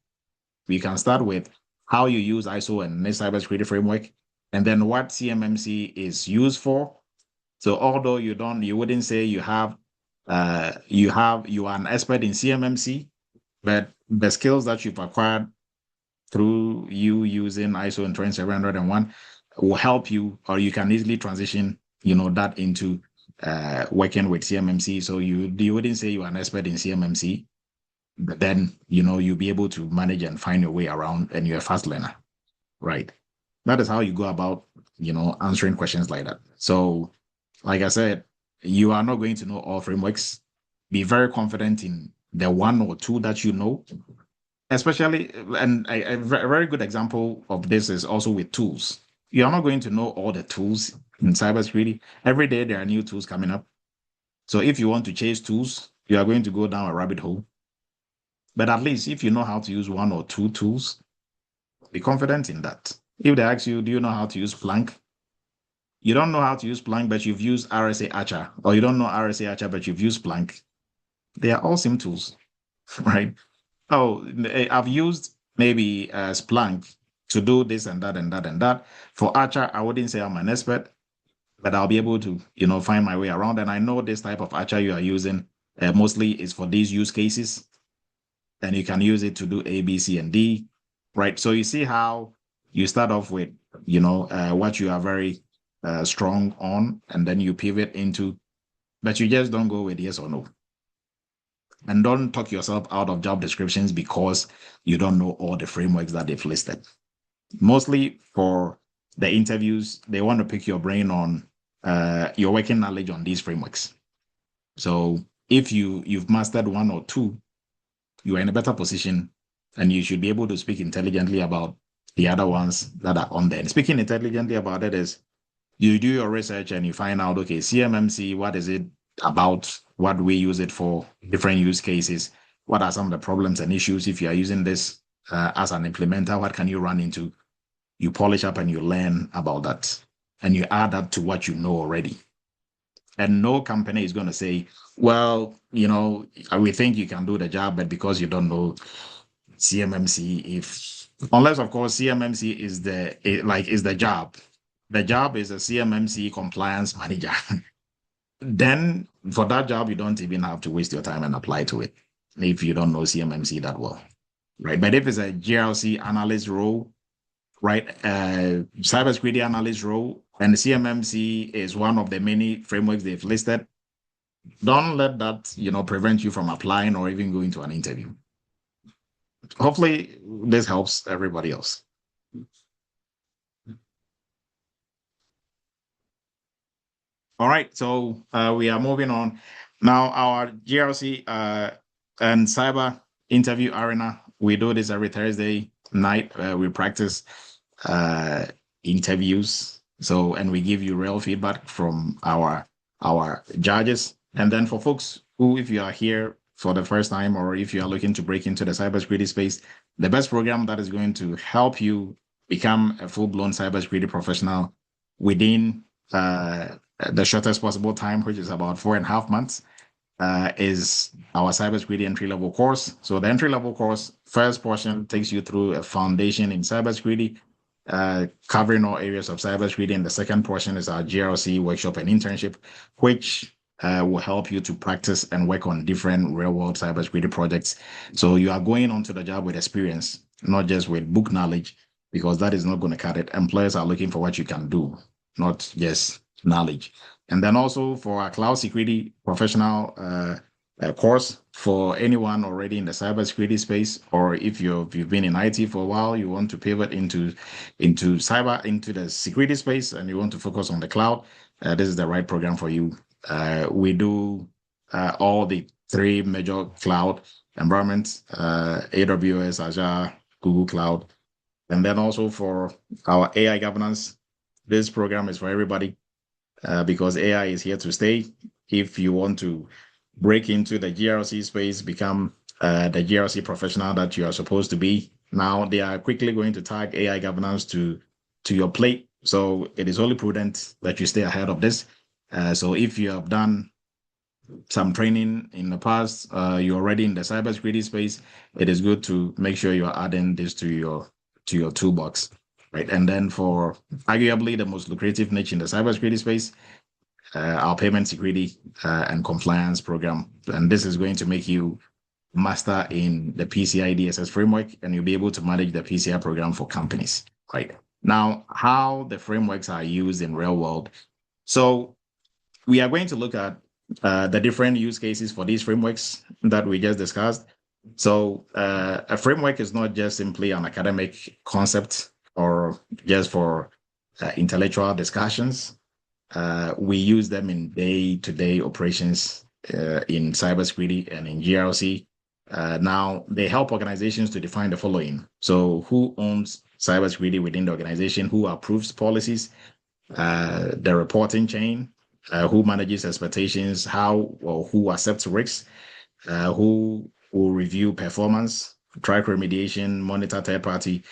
We can start with how you use ISO and NIST cybersecurity framework, and then what CMMC is used for. So although you wouldn't say you are an expert in CMMC, but the skills that you've acquired through you using ISO and 20701 will help you, or you can easily transition, that into working with CMMC. So you wouldn't say you're an expert in CMMC, but then, you'll be able to manage and find your way around, and you're a fast learner, right? That is how you go about, answering questions like that. So, like I said, you are not going to know all frameworks. Be very confident in the 1 or 2 that you know, especially, and a very good example of this is also with tools. You are not going to know all the tools in cybersecurity. Every day there are new tools coming up. So if you want to chase tools, you are going to go down a rabbit hole. But at least if you know how to use 1 or 2 tools, be confident in that. If they ask you, do you know how to use Splunk? You don't know how to use Splunk, but you've used RSA Archer, or you don't know RSA Archer, but you've used Splunk. They are all SIM tools, right? Oh, I've used maybe Splunk to do this and that and that and that. For Archer, I wouldn't say I'm an expert, but I'll be able to, find my way around. And I know this type of Archer you are using mostly is for these use cases, and you can use it to do A, B, C, and D, right? So you see how you start off with, what you are very strong on, and then you pivot into, but you just don't go with yes or no. And don't talk yourself out of job descriptions because you don't know all the frameworks that they've listed. Mostly for the interviews, they want to pick your brain on your working knowledge on these frameworks. So if you've mastered 1 or 2, you are in a better position, and you should be able to speak intelligently about the other ones that are on there. And speaking intelligently about it is, you do your research and you find out, okay, CMMC, what is it about? What do we use it for? Different use cases. What are some of the problems and issues? If you are using this as an implementer, what can you run into? You polish up and you learn about that. And you add that to what you know already. And no company is going to say, well, we think you can do the job, but because you don't know CMMC, unless, of course, CMMC is the job. The job is a CMMC compliance manager. Then for that job, you don't even have to waste your time and apply to it if you don't know CMMC that well, right? But if it's a GRC analyst role, right, cybersecurity analyst role, and CMMC is one of the many frameworks they've listed, don't let that, prevent you from applying or even going to an interview. Hopefully this helps everybody else. All right, so we are moving on. Now, our GRC and cyber interview arena, we do this every Thursday night. We practice interviews. So, and we give you real feedback from our judges. And then for folks who, if you are here for the first time, or if you are looking to break into the cybersecurity space, the best program that is going to help you become a full-blown cybersecurity professional within the shortest possible time, which is about 4.5 months, is our cybersecurity entry-level course. So the entry-level course, first portion takes you through a foundation in cybersecurity, covering all areas of cybersecurity. And the second portion is our GRC workshop and internship, which will help you to practice and work on different real-world cybersecurity projects. So you are going onto the job with experience, not just with book knowledge, because that is not going to cut it. Employers are looking for what you can do, not just knowledge. And then also for our cloud security professional course for anyone already in the cybersecurity space, or if you've been in IT for a while, you want to pivot into the security space, and you want to focus on the cloud, this is the right program for you. We do all the three major cloud environments: AWS, Azure, Google Cloud, and then also for our AI governance. This program is for everybody because AI is here to stay. If you want to break into the GRC space, become the GRC professional that you are supposed to be. Now they are quickly going to tag AI governance to your plate. So it is only prudent that you stay ahead of this. So if you have done some training in the past, you're already in the cybersecurity space, it is good to make sure you're adding this to your toolbox, right? And then for arguably the most lucrative niche in the cybersecurity space, our payment security and compliance program. And this is going to make you master in the PCI DSS framework, and you'll be able to manage the PCI program for companies, right? Now, how the frameworks are used in real world. So we are going to look at the different use cases for these frameworks that we just discussed. So a framework is not just simply an academic concept or just for intellectual discussions. We use them in day-to-day operations in cybersecurity and in GRC. Now, they help organizations to define the following. So who owns cybersecurity within the organization, who approves policies, the reporting chain, who manages expectations, how or who accepts risks, who will review performance, track remediation, monitor third party,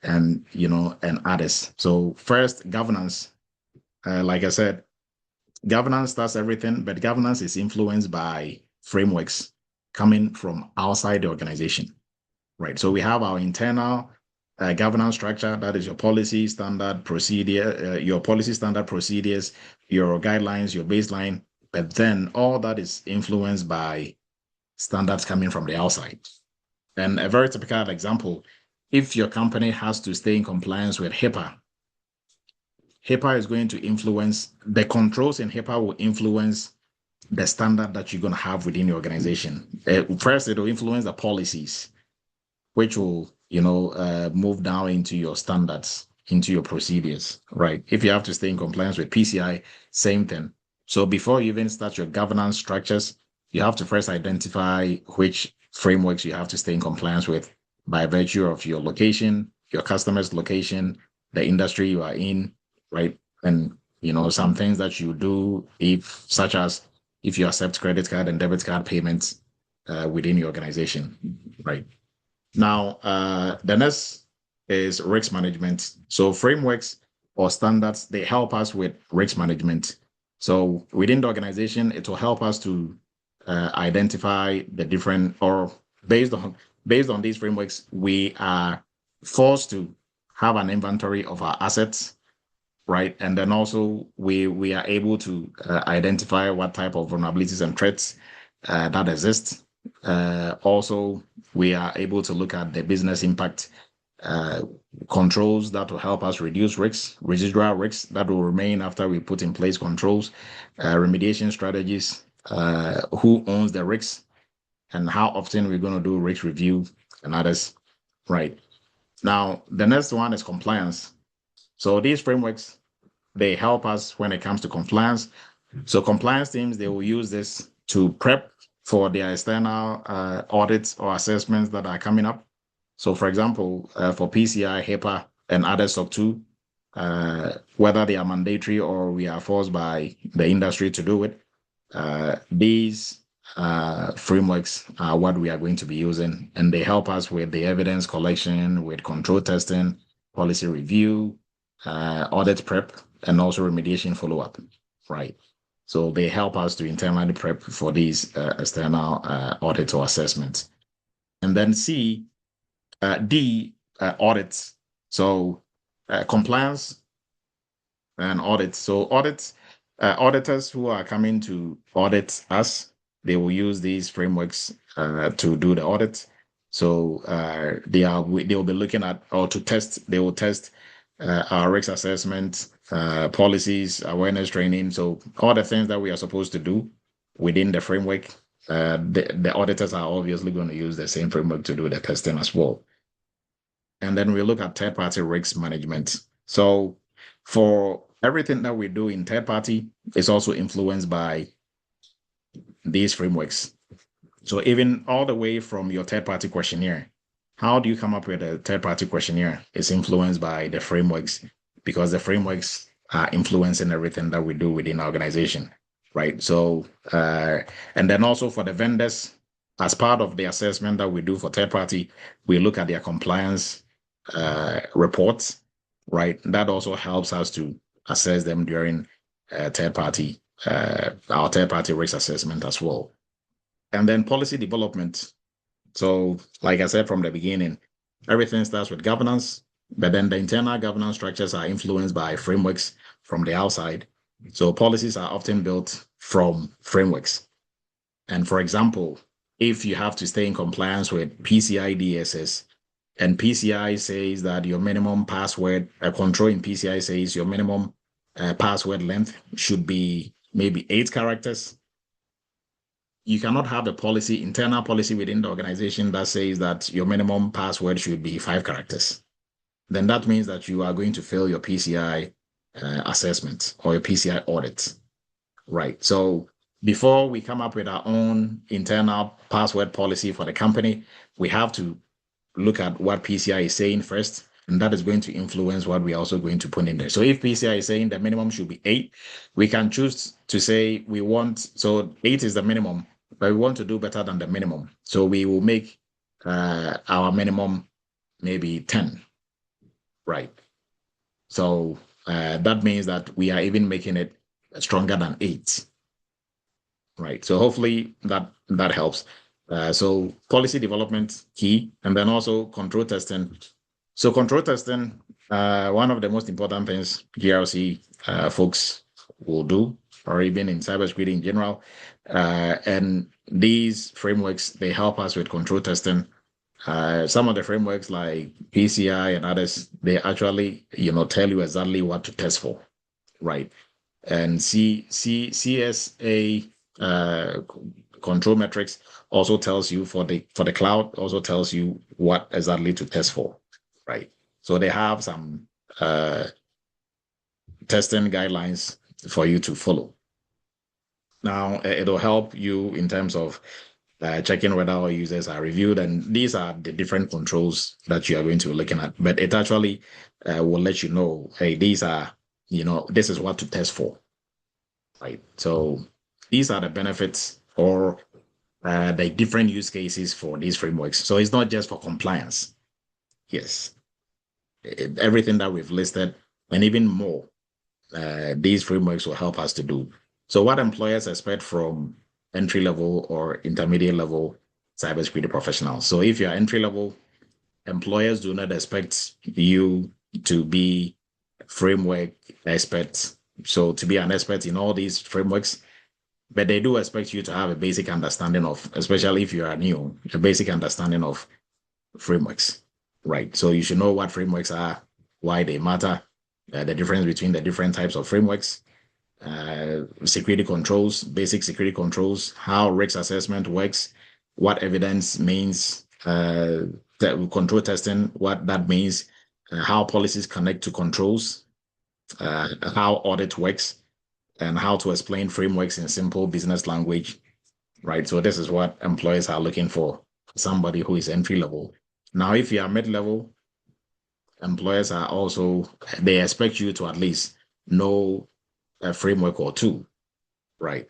and others. So first, governance. Like I said, governance does everything, but governance is influenced by frameworks coming from outside the organization, right? So we have our internal governance structure, that is your policy standard procedure, your policy standard procedures, your guidelines, your baseline, but then all that is influenced by standards coming from the outside. And a very typical example, if your company has to stay in compliance with HIPAA is going to influence the controls, and HIPAA will influence the standard that you're going to have within your organization. First, it will influence the policies, which will move down into your standards, into your procedures, right? If you have to stay in compliance with PCI, same thing. So before you even start your governance structures, you have to first identify which frameworks you have to stay in compliance with by virtue of your location, your customer's location, the industry you are in, right? And some things that you do, such as if you accept credit card and debit card payments within your organization, right? Now, the next is risk management. So frameworks or standards, they help us with risk management. So within the organization, it will help us to identify the different, or based on these frameworks, we are forced to have an inventory of our assets, right? And then also we are able to identify what type of vulnerabilities and threats that exist. Also, we are able to look at the business impact controls that will help us reduce risks, residual risks that will remain after we put in place controls, remediation strategies, who owns the risks, and how often we're going to do risk review and others, right? Now, the next one is compliance. So these frameworks, they help us when it comes to compliance. So compliance teams, they will use this to prep for their external audits or assessments that are coming up. So for example, for PCI, HIPAA, and other SOC 2, whether they are mandatory or we are forced by the industry to do it, these frameworks are what we are going to be using, and they help us with the evidence collection, with control testing, policy review, audit prep, and also remediation follow-up, right? So they help us to internally prep for these external audit or assessments. And then D, audits. So compliance and audits. So audits, auditors who are coming to audit us, they will use these frameworks to do the audit. So they will be looking at or to test. They will test our risk assessment, policies, awareness training. So all the things that we are supposed to do within the framework, the auditors are obviously going to use the same framework to do the testing as well. And then we look at third-party risk management. So for everything that we do in third-party, is also influenced by these frameworks. So even all the way from your third-party questionnaire, how do you come up with a third-party questionnaire? It's influenced by the frameworks, because the frameworks are influencing everything that we do within our organization, right? So, and then also for the vendors, as part of the assessment that we do for third-party, we look at their compliance reports, right? That also helps us to assess them during our third-party risk assessment as well. And then policy development. So, like I said from the beginning, everything starts with governance, but then the internal governance structures are influenced by frameworks from the outside. So policies are often built from frameworks. And for example, if you have to stay in compliance with PCI DSS, and PCI says that your minimum password, a control in PCI says your minimum password length should be maybe 8 characters. You cannot have a policy, internal policy within the organization that says that your minimum password should be 5 characters. Then that means that you are going to fail your PCI assessment or your PCI audit, right? So before we come up with our own internal password policy for the company, we have to look at what PCI is saying first, and that is going to influence what we're also going to put in there. So if PCI is saying the minimum should be 8, we can choose to say we want, so 8 is the minimum, but we want to do better than the minimum. So we will make our minimum maybe 10, right? So that means that we are even making it stronger than 8, right? So hopefully that helps. So policy development key, and then also control testing. So control testing, one of the most important things GRC folks will do, or even in cybersecurity in general. And these frameworks, they help us with control testing. Some of the frameworks like PCI and others, they actually, tell you exactly what to test for, right? And CSA control metrics also tells you for the cloud, also tells you what exactly to test for, right? So they have some testing guidelines for you to follow. Now, it'll help you in terms of checking whether our users are reviewed, and these are the different controls that you are going to be looking at. But it actually will let you know, hey, these are, this is what to test for, right? So these are the benefits or the different use cases for these frameworks. So it's not just for compliance. Yes, everything that we've listed and even more, these frameworks will help us to do. So what employers expect from entry-level or intermediate-level cybersecurity professionals. So if you're entry-level, employers do not expect you to be framework experts. So to be an expert in all these frameworks, but they do expect you to have a basic understanding of, especially if you are new, a basic understanding of frameworks, right? So you should know what frameworks are, why they matter, the difference between the different types of frameworks, security controls, basic security controls, how risk assessment works, what evidence means, control testing, what that means, how policies connect to controls, how audit works, and how to explain frameworks in simple business language, right? So this is what employers are looking for, somebody who is entry level. Now, if you are mid-level, employers are also, they expect you to at least know a framework or two, right?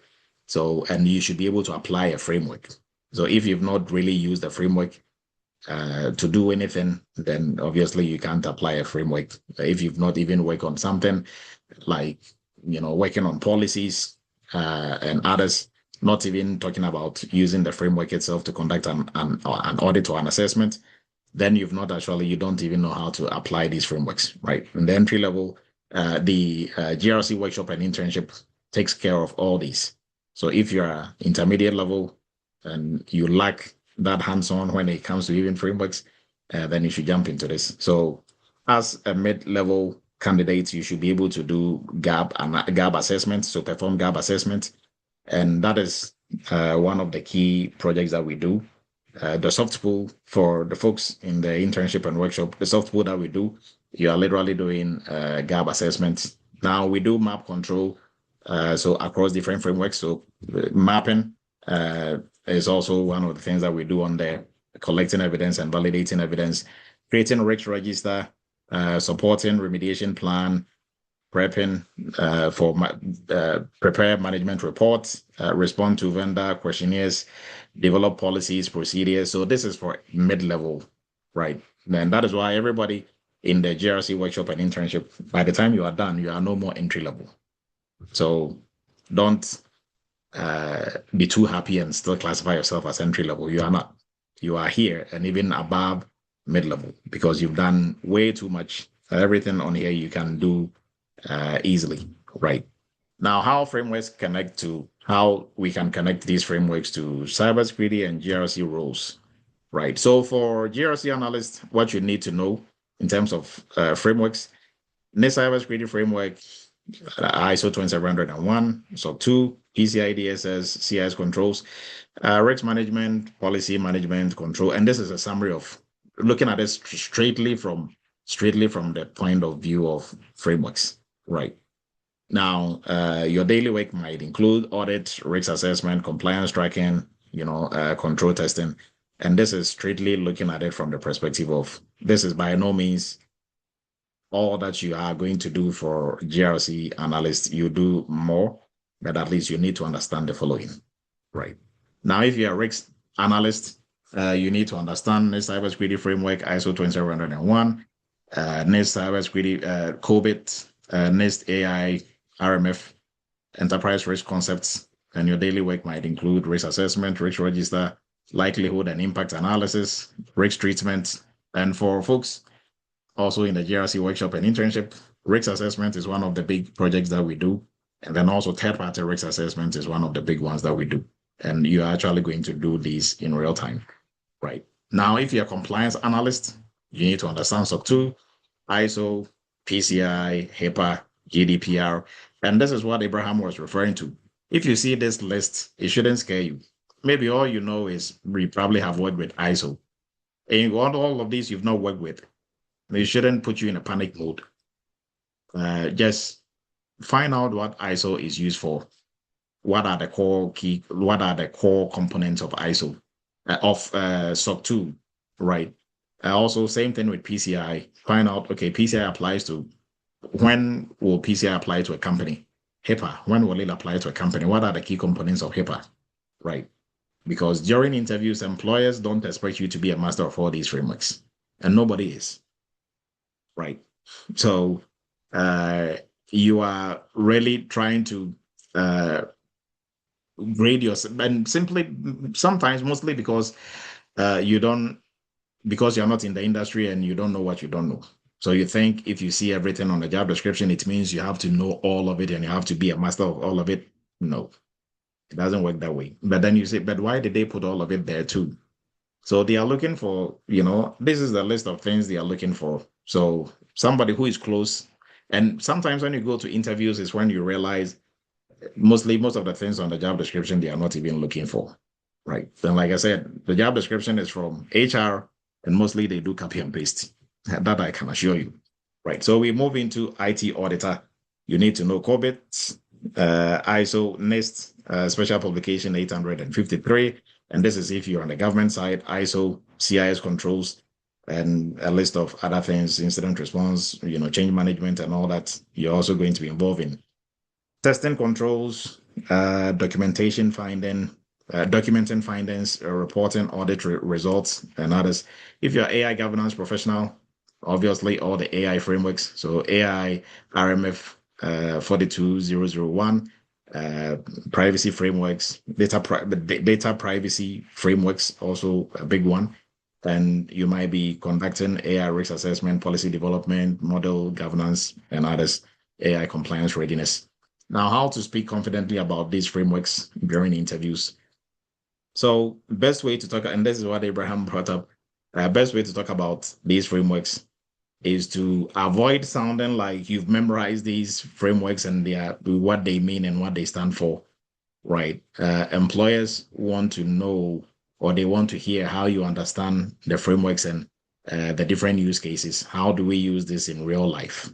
So, and you should be able to apply a framework. So if you've not really used a framework to do anything, then obviously you can't apply a framework. If you've not even worked on something like, working on policies and others, not even talking about using the framework itself to conduct an audit or an assessment, then you don't even know how to apply these frameworks, right? In the entry level, the GRC workshop and internship takes care of all these. So if you're intermediate level and you lack that hands-on when it comes to even frameworks, then you should jump into this. So as a mid-level candidate, you should be able to do gap assessment, so perform gap assessment. And that is one of the key projects that we do. The soft pool for the folks in the internship and workshop, the soft pool that we do, you are literally doing gap assessment. Now we do map control, so across different frameworks. So mapping is also one of the things that we do on there, collecting evidence and validating evidence, creating risk register, supporting remediation plan, prepping for prepare management reports, respond to vendor questionnaires, develop policies, procedures. So this is for mid-level, right? And that is why everybody in the GRC workshop and internship, by the time you are done, you are no more entry level. So don't be too happy and still classify yourself as entry level. You are not. You are here and even above mid-level because you've done way too much. Everything on here you can do easily, right? Now, how frameworks connect to how we can connect these frameworks to cybersecurity and GRC roles, right? So for GRC analysts, what you need to know in terms of frameworks, NIST cybersecurity framework, ISO 27701, SOC 2, PCI DSS, CIS controls, risk management, policy management, control, and this is a summary of looking at this straightly from the point of view of frameworks, right? Now, your daily work might include audit, risk assessment, compliance tracking, control testing, and this is straightly looking at it from the perspective of this is by no means all that you are going to do for GRC analysts. You do more, but at least you need to understand the following, right? Now, if you're a risk analyst, you need to understand NIST cybersecurity framework, ISO 27701, NIST cybersecurity, COBIT, NIST AI, RMF, enterprise risk concepts, and your daily work might include risk assessment, risk register, likelihood and impact analysis, risk treatment. And for folks also in the GRC workshop and internship, risk assessment is one of the big projects that we do. And then also third-party risk assessment is one of the big ones that we do. And you're actually going to do these in real time, right? Now, if you're a compliance analyst, you need to understand SOC 2, ISO, PCI, HIPAA, GDPR. And this is what Abraham was referring to. If you see this list, it shouldn't scare you. Maybe all you know is we probably have worked with ISO. And all of these you've not worked with. It shouldn't put you in a panic mode. Just find out what ISO is used for. What are the core components of ISO, of SOC 2, right? Also, same thing with PCI. Find out, okay, PCI applies to, when will PCI apply to a company? HIPAA, when will it apply to a company? What are the key components of HIPAA, right? Because during interviews, employers don't expect you to be a master of all these frameworks, and nobody is, right? So you are really trying to grade yourself, and simply, sometimes, mostly because because you're not in the industry and you don't know what you don't know. So you think if you see everything on the job description, it means you have to know all of it and you have to be a master of all of it. No, it doesn't work that way. But then you say, but why did they put all of it there too? So they are looking for, this is the list of things they are looking for. So somebody who is close. And sometimes when you go to interviews is when you realize most of the things on the job description, they are not even looking for, right? Then, like I said, the job description is from HR and mostly they do copy and paste. That I can assure you, right? So we move into IT auditor. You need to know COBIT, ISO, NIST, Special Publication 853. And this is if you're on the government side, ISO, CIS controls, and a list of other things, incident response, change management and all that you're also going to be involved in. Testing controls, documentation finding, documenting findings, reporting audit results, and others. If you're AI governance professional, obviously all the AI frameworks, so AI, RMF 42001, privacy frameworks, data privacy frameworks, also a big one. And you might be conducting AI risk assessment, policy development, model governance, and others, AI compliance readiness. Now, how to speak confidently about these frameworks during interviews. So, best way to talk, and this is what Abraham brought up, best way to talk about these frameworks is to avoid sounding like you've memorized these frameworks and what they mean and what they stand for, right? Employers want to know, or they want to hear how you understand the frameworks and the different use cases. How do we use this in real life?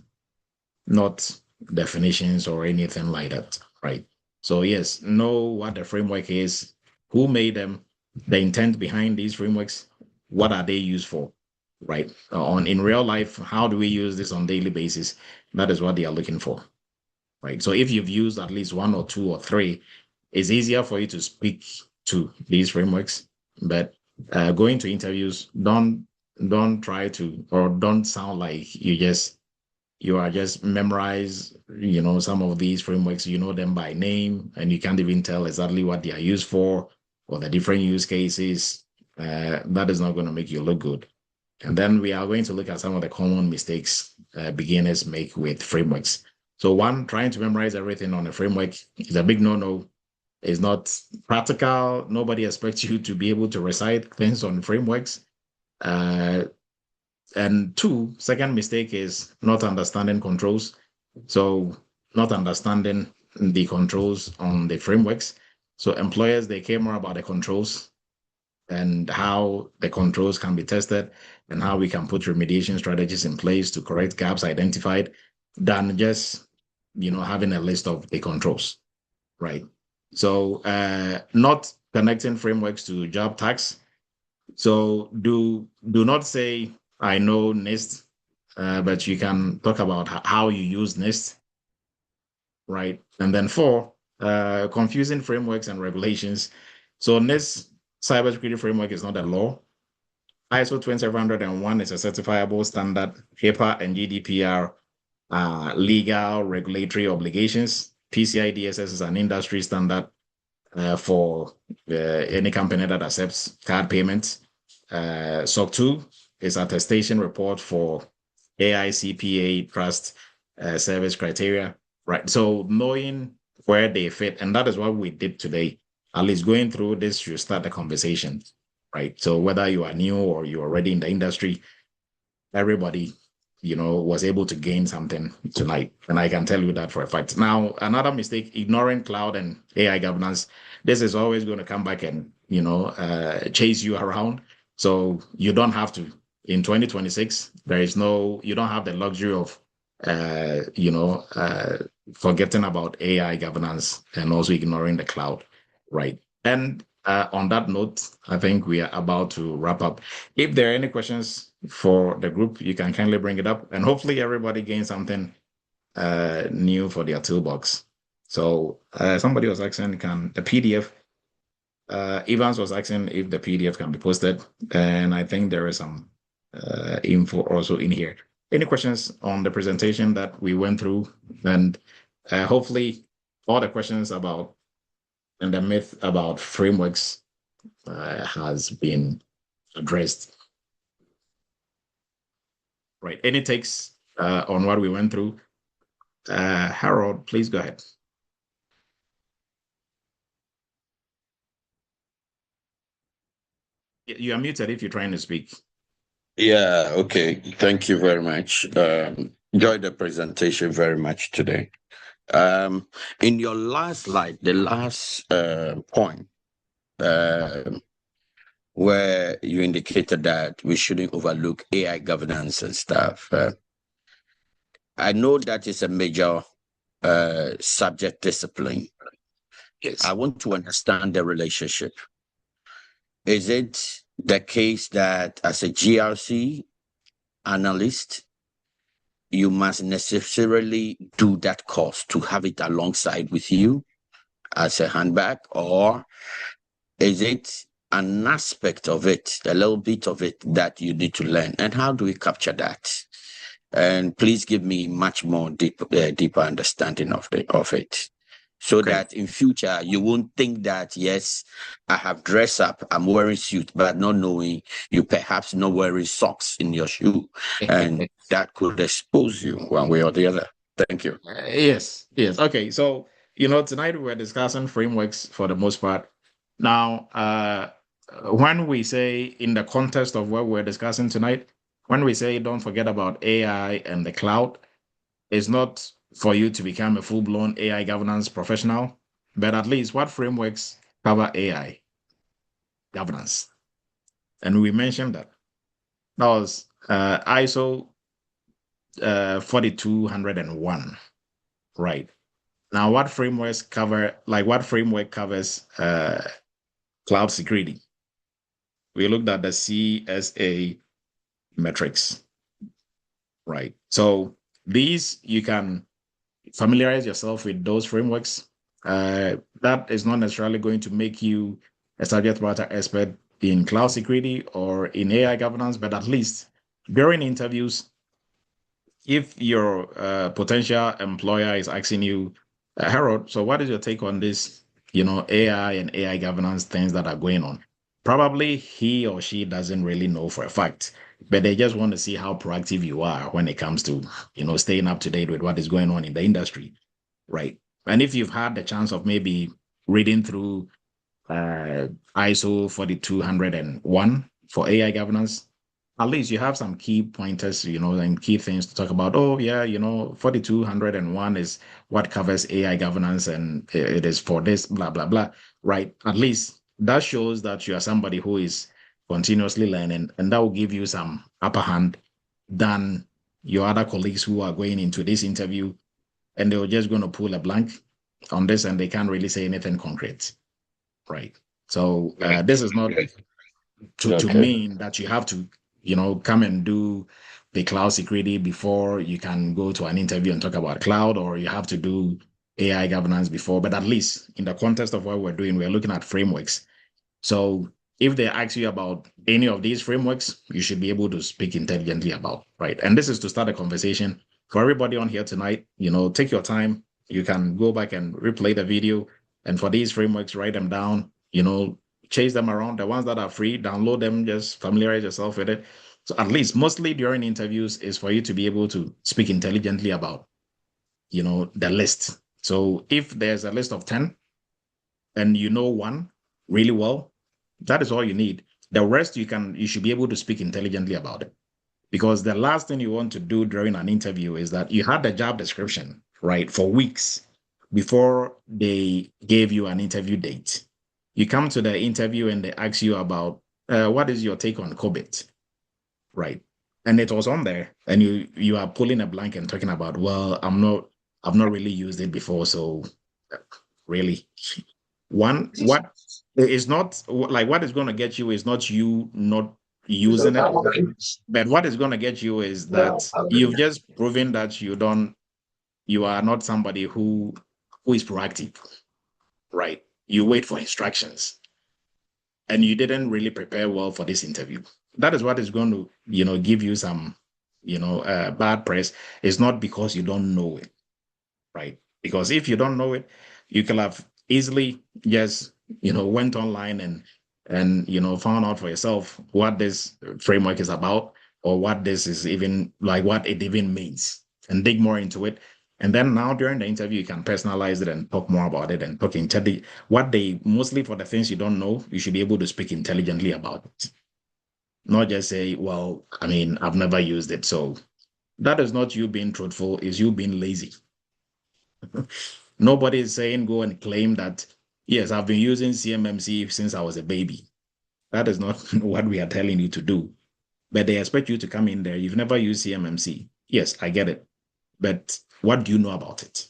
Not definitions or anything like that, right? So yes, know what the framework is, who made them, the intent behind these frameworks, what are they used for, right? On in real life, how do we use this on daily basis? That is what they are looking for, right? So if you've used at least one or two or three, it's easier for you to speak to these frameworks. But going to interviews, don't try to, or don't sound like you are just memorize, some of these frameworks, you know them by name, and you can't even tell exactly what they are used for or the different use cases. That is not going to make you look good. And then we are going to look at some of the common mistakes beginners make with frameworks. So one, trying to memorize everything on a framework is a big no-no. It's not practical. Nobody expects you to be able to recite things on frameworks. And two, second mistake is not understanding controls. So not understanding the controls on the frameworks. So employers, they care more about the controls and how the controls can be tested and how we can put remediation strategies in place to correct gaps identified than just, having a list of the controls, right? So not connecting frameworks to job tags. So do not say, I know NIST, but you can talk about how you use NIST, right? And then four, confusing frameworks and regulations. So NIST cybersecurity framework is not a law. ISO 20701 is a certifiable standard. HIPAA and GDPR are legal regulatory obligations. PCI DSS is an industry standard for any company that accepts card payments. SOC 2 is attestation report for AICPA trust service criteria, right? So knowing where they fit, and that is what we did today. At least going through this should start the conversation, right? So whether you are new or you're already in the industry, everybody, was able to gain something tonight. And I can tell you that for a fact. Now, another mistake, ignoring cloud and AI governance. This is always going to come back and, chase you around. So you don't have to. In 2026, you don't have the luxury of, forgetting about AI governance and also ignoring the cloud, right? And on that note, I think we are about to wrap up. If there are any questions for the group, you can kindly bring it up, and hopefully everybody gains something new for their toolbox. So somebody was asking, can the PDF, Evans was asking if the PDF can be posted, and I think there is some info also in here. Any questions on the presentation that we went through? And hopefully all the questions about and the myth about frameworks has been addressed. Right. Any takes on what we went through? Harold, please go ahead. You are muted if you're trying to speak. Yeah, okay. Thank you very much. Enjoyed the presentation very much today. In your last slide, the last point, where you indicated that we shouldn't overlook AI governance and stuff. I know that is a major subject discipline. Yes. I want to understand the relationship. Is it the case that as a GRC analyst, you must necessarily do that course to have it alongside with you as a handbag, or is it an aspect of it, a little bit of it that you need to learn? And how do we capture that? And please give me much more deeper understanding of it, so that in future you won't think that, yes, I have dressed up, I'm wearing suit, but not knowing you perhaps not wearing socks in your shoe, and that could expose you one way or the other. Thank you. Yes, yes. Okay, so tonight we're discussing frameworks for the most part. Now, when we say in the context of what we're discussing tonight, when we say don't forget about AI and the cloud, it's not for you to become a full-blown AI governance professional, but at least what frameworks cover AI governance? And we mentioned that. That was ISO 4201, right? Now, what frameworks cover, like what framework covers cloud security? We looked at the CSA metrics, right? So these, you can familiarize yourself with those frameworks. That is not necessarily going to make you a subject matter expert in cloud security or in AI governance, but at least during interviews, if your potential employer is asking you, Harold, so what is your take on this, AI and AI governance things that are going on? Probably he or she doesn't really know for a fact, but they just want to see how proactive you are when it comes to, staying up to date with what is going on in the industry, right? And if you've had the chance of maybe reading through ISO 4201 for AI governance, at least you have some key pointers, and key things to talk about. Oh, yeah, 4201 is what covers AI governance and it is for this, blah, blah, blah, right? At least that shows that you are somebody who is continuously learning, and that will give you some upper hand than your other colleagues who are going into this interview and they're just going to pull a blank on this and they can't really say anything concrete, right? So this is not to mean that you have to, come and do the cloud security before you can go to an interview and talk about cloud, or you have to do AI governance before. But at least in the context of what we're doing, we're looking at frameworks. So if they ask you about any of these frameworks, you should be able to speak intelligently about, right? And this is to start a conversation for everybody on here tonight. Take your time. You can go back and replay the video. And for these frameworks, write them down, chase them around. The ones that are free, download them, just familiarize yourself with it. So at least mostly during interviews is for you to be able to speak intelligently about, the list. So if there's a list of 10 and you know one really well, that is all you need. The rest you should be able to speak intelligently about it. Because the last thing you want to do during an interview is that you had the job description, right, for weeks before they gave you an interview date. You come to the interview and they ask you about what is your take on COVID, right? And it was on there, and you are pulling a blank and talking about, well, I've not really used it before, so really, what is not like what is going to get you is not you not using it, but what is going to get you is that you've just proven that you are not somebody who is proactive, right? You wait for instructions and you didn't really prepare well for this interview. That is what is going to, give you some, bad press. It's not because you don't know it, right? Because if you don't know it, you could have easily just, went online and found out for yourself what this framework is about, or what this is even like, what it even means, and dig more into it. And then now during the interview, you can personalize it and talk more about it and talk what they mostly for the things you don't know, you should be able to speak intelligently about it. Not just say, well, I mean, I've never used it. So that is not you being truthful, is you being lazy. Nobody is saying go and claim that, yes, I've been using CMMC since I was a baby. That is not what we are telling you to do. But they expect you to come in there. You've never used CMMC. Yes, I get it. But what do you know about it?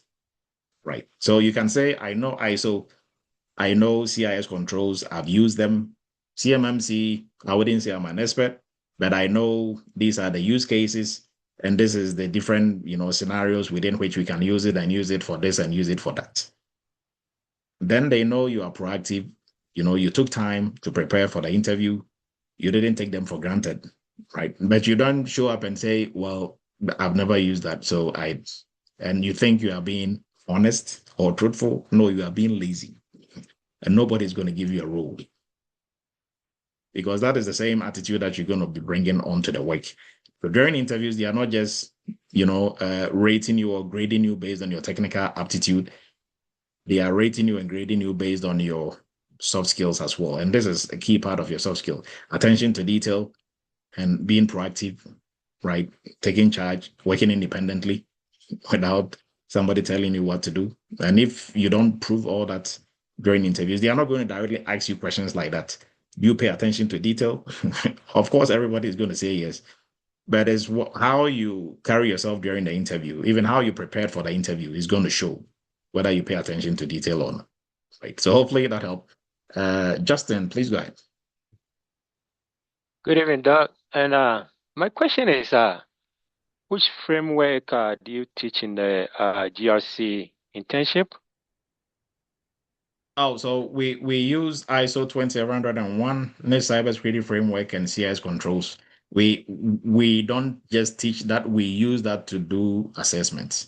Right. So you can say, I know ISO, I know CIS controls, I've used them. CMMC, I wouldn't say I'm an expert, but I know these are the use cases. And this is the different, scenarios within which we can use it and use it for this and use it for that. Then they know you are proactive. You took time to prepare for the interview. You didn't take them for granted, right? But you don't show up and say, well, I've never used that. And you think you are being honest or truthful. No, you are being lazy. And nobody's going to give you a role. Because that is the same attitude that you're going to be bringing onto the work. So during interviews, they are not just rating you or grading you based on your technical aptitude. They are rating you and grading you based on your soft skills as well. And this is a key part of your soft skill: attention to detail and being proactive, right? Taking charge, working independently without somebody telling you what to do. And if you don't prove all that during interviews, they are not going to directly ask you questions like that. Do you pay attention to detail? Of course, everybody is going to say yes. But it's how you carry yourself during the interview, even how you prepared for the interview, is going to show whether you pay attention to detail or not. Right. So hopefully that helped. Justin, please go ahead. Good evening, Doc. And my question is, which framework do you teach in the GRC internship? Oh, so we use ISO 20101, NIST Cybersecurity Framework, and CIS controls. We don't just teach that; we use that to do assessments.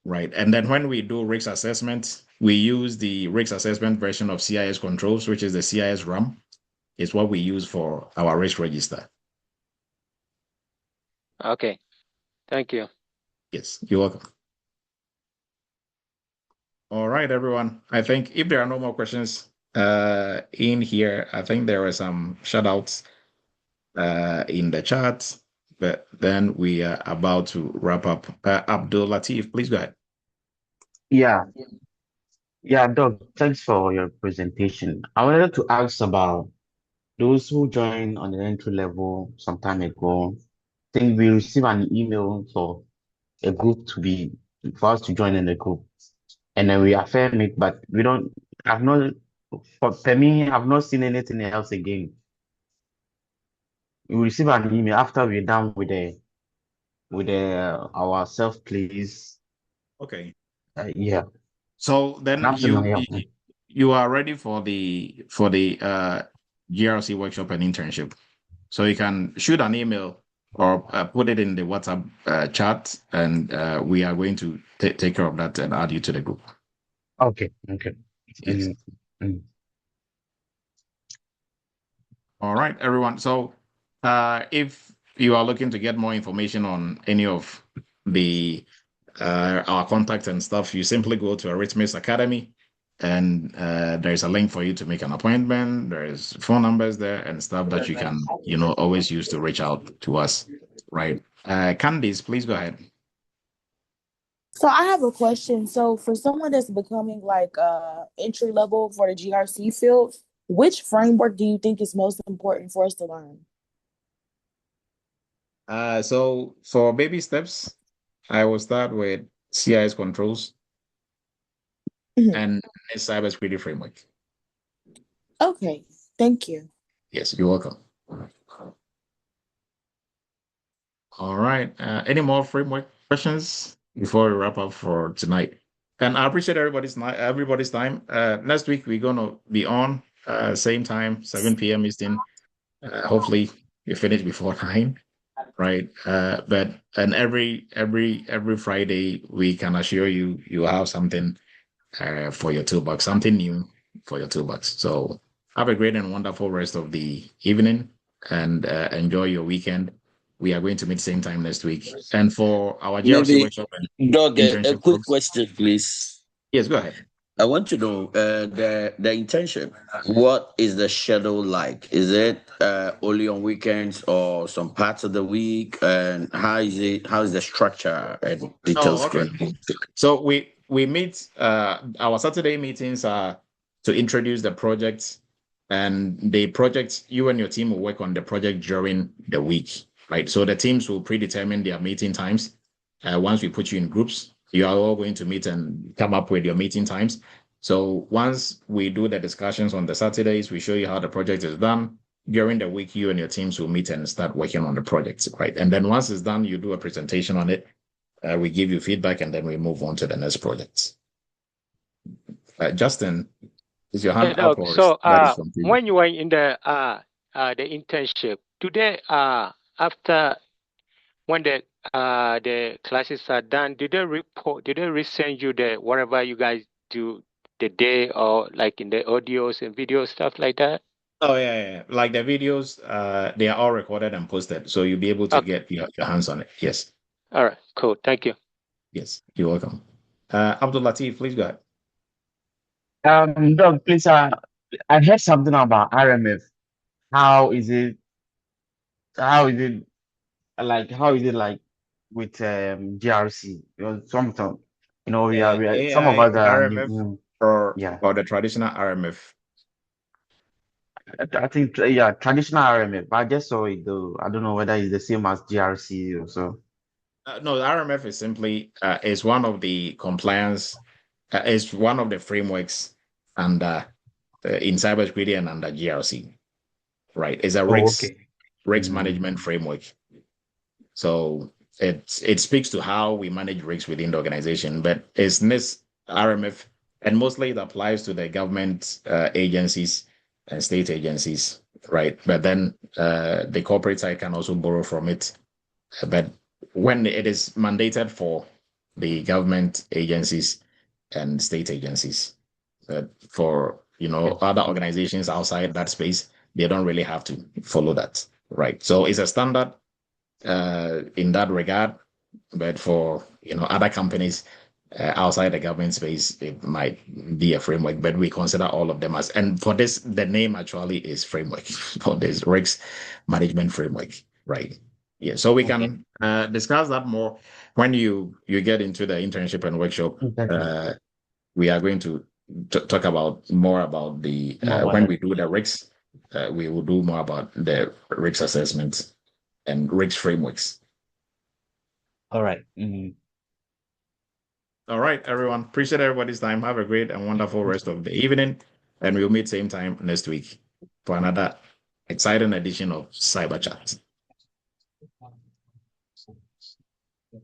Right. And then when we do risk assessment, we use the risk assessment version of CIS controls, which is the CIS RAM. It's what we use for our risk register. Okay. Thank you. Yes, you're welcome. All right, everyone. I think if there are no more questions in here, I think there are some shout outs in the chat, but then we are about to wrap up. Abdul Latif, please go ahead. Yeah, Doc, thanks for your presentation. I wanted to ask about those who joined on the entry level some time ago. I think we received an email for a group for us to join in the group. And then we affirm it, but for me, I've not seen anything else again. We receive an email after we're done with our self plays. Okay. Yeah. So then Yeah. you are ready for the GRC workshop and internship. So you can shoot an email or put it in the WhatsApp chat, and we are going to take care of that and add you to the group. Okay. Yes. All right, everyone. So if you are looking to get more information on any of the our contacts and stuff, you simply go to Eretmis Academy, and there's a link for you to make an appointment. There's phone numbers there and stuff that you can, always use to reach out to us. Right. Candice, please go ahead. So I have a question. So for someone that's becoming like entry level for the GRC field, which framework do you think is most important for us to learn? So for baby steps, I will start with CIS controls and cybersecurity framework. Okay, thank you. Yes, you're welcome. All right. Any more framework questions before we wrap up for tonight? And I appreciate everybody's time. Next week we're gonna be on same time, 7 p.m. Eastern. Hopefully you finish before 9, right? But every Friday we can assure you have something for your toolbox, something new for your toolbox. So have a great and wonderful rest of the evening, and enjoy your weekend. We are going to meet same time next week. And for our GRC workshop and Doug, a internship quick groups, question, please. yes, go ahead. I want to know the internship. What is the schedule like? Is it only on weekends or some parts of the week? And how is it? How is the structure and details? Okay. So we meet. Our Saturday meetings are to introduce the project, and the project, you and your team will work on the project during the week, right? So the teams will predetermine their meeting times. Once we put you in groups, you are all going to meet and come up with your meeting times. So once we do the discussions on the Saturdays, we show you how the project is done. During the week, you and your teams will meet and start working on the project, right? And then once it's done, you do a presentation on it. We give you feedback, and then we move on to the next project. Justin, is your hand up? Or So when you were in the internship, today after when the classes are done, did they resend you the whatever you guys do the day, or like in the audios and video stuff like that? Oh yeah. Like the videos, they are all recorded and posted, so you'll be able to get your hands on it. Yes. All right, cool. Thank you. Yes, you're welcome. Abdul Latif, please go ahead. Doug, please, I heard something about RMF. How is it? How is it like? How is it like with GRC? Some, some of AI, us are new. RMF, or Yeah, the traditional RMF. I think yeah, traditional RMF. I guess so. Though I don't know whether it's the same as GRC or so. No, the RMF is simply is one of the compliance, is one of the frameworks under in cybersecurity and under GRC, right? It's a Oh, risks okay. management framework. So it speaks to how we manage risks within the organization, but it's this RMF, and mostly it applies to the government agencies and state agencies, right? But then the corporate side can also borrow from it. But when it is mandated for the government agencies and state agencies, for other organizations outside that space, they don't really have to follow that, right? So it's a standard in that regard. But for other companies outside the government space, it might be a framework. But we consider all of them as, and for this, the name actually is framework for this risk management framework, right? Yeah. So we can discuss that more when you get into the internship and workshop. We are going to talk about more about the when we do the risks. We will do more about the risk assessments and risk frameworks. All right. All right, everyone. Appreciate everybody's time. Have a great and wonderful rest of the evening. And we'll meet same time next week for another exciting edition of Cyber Chat.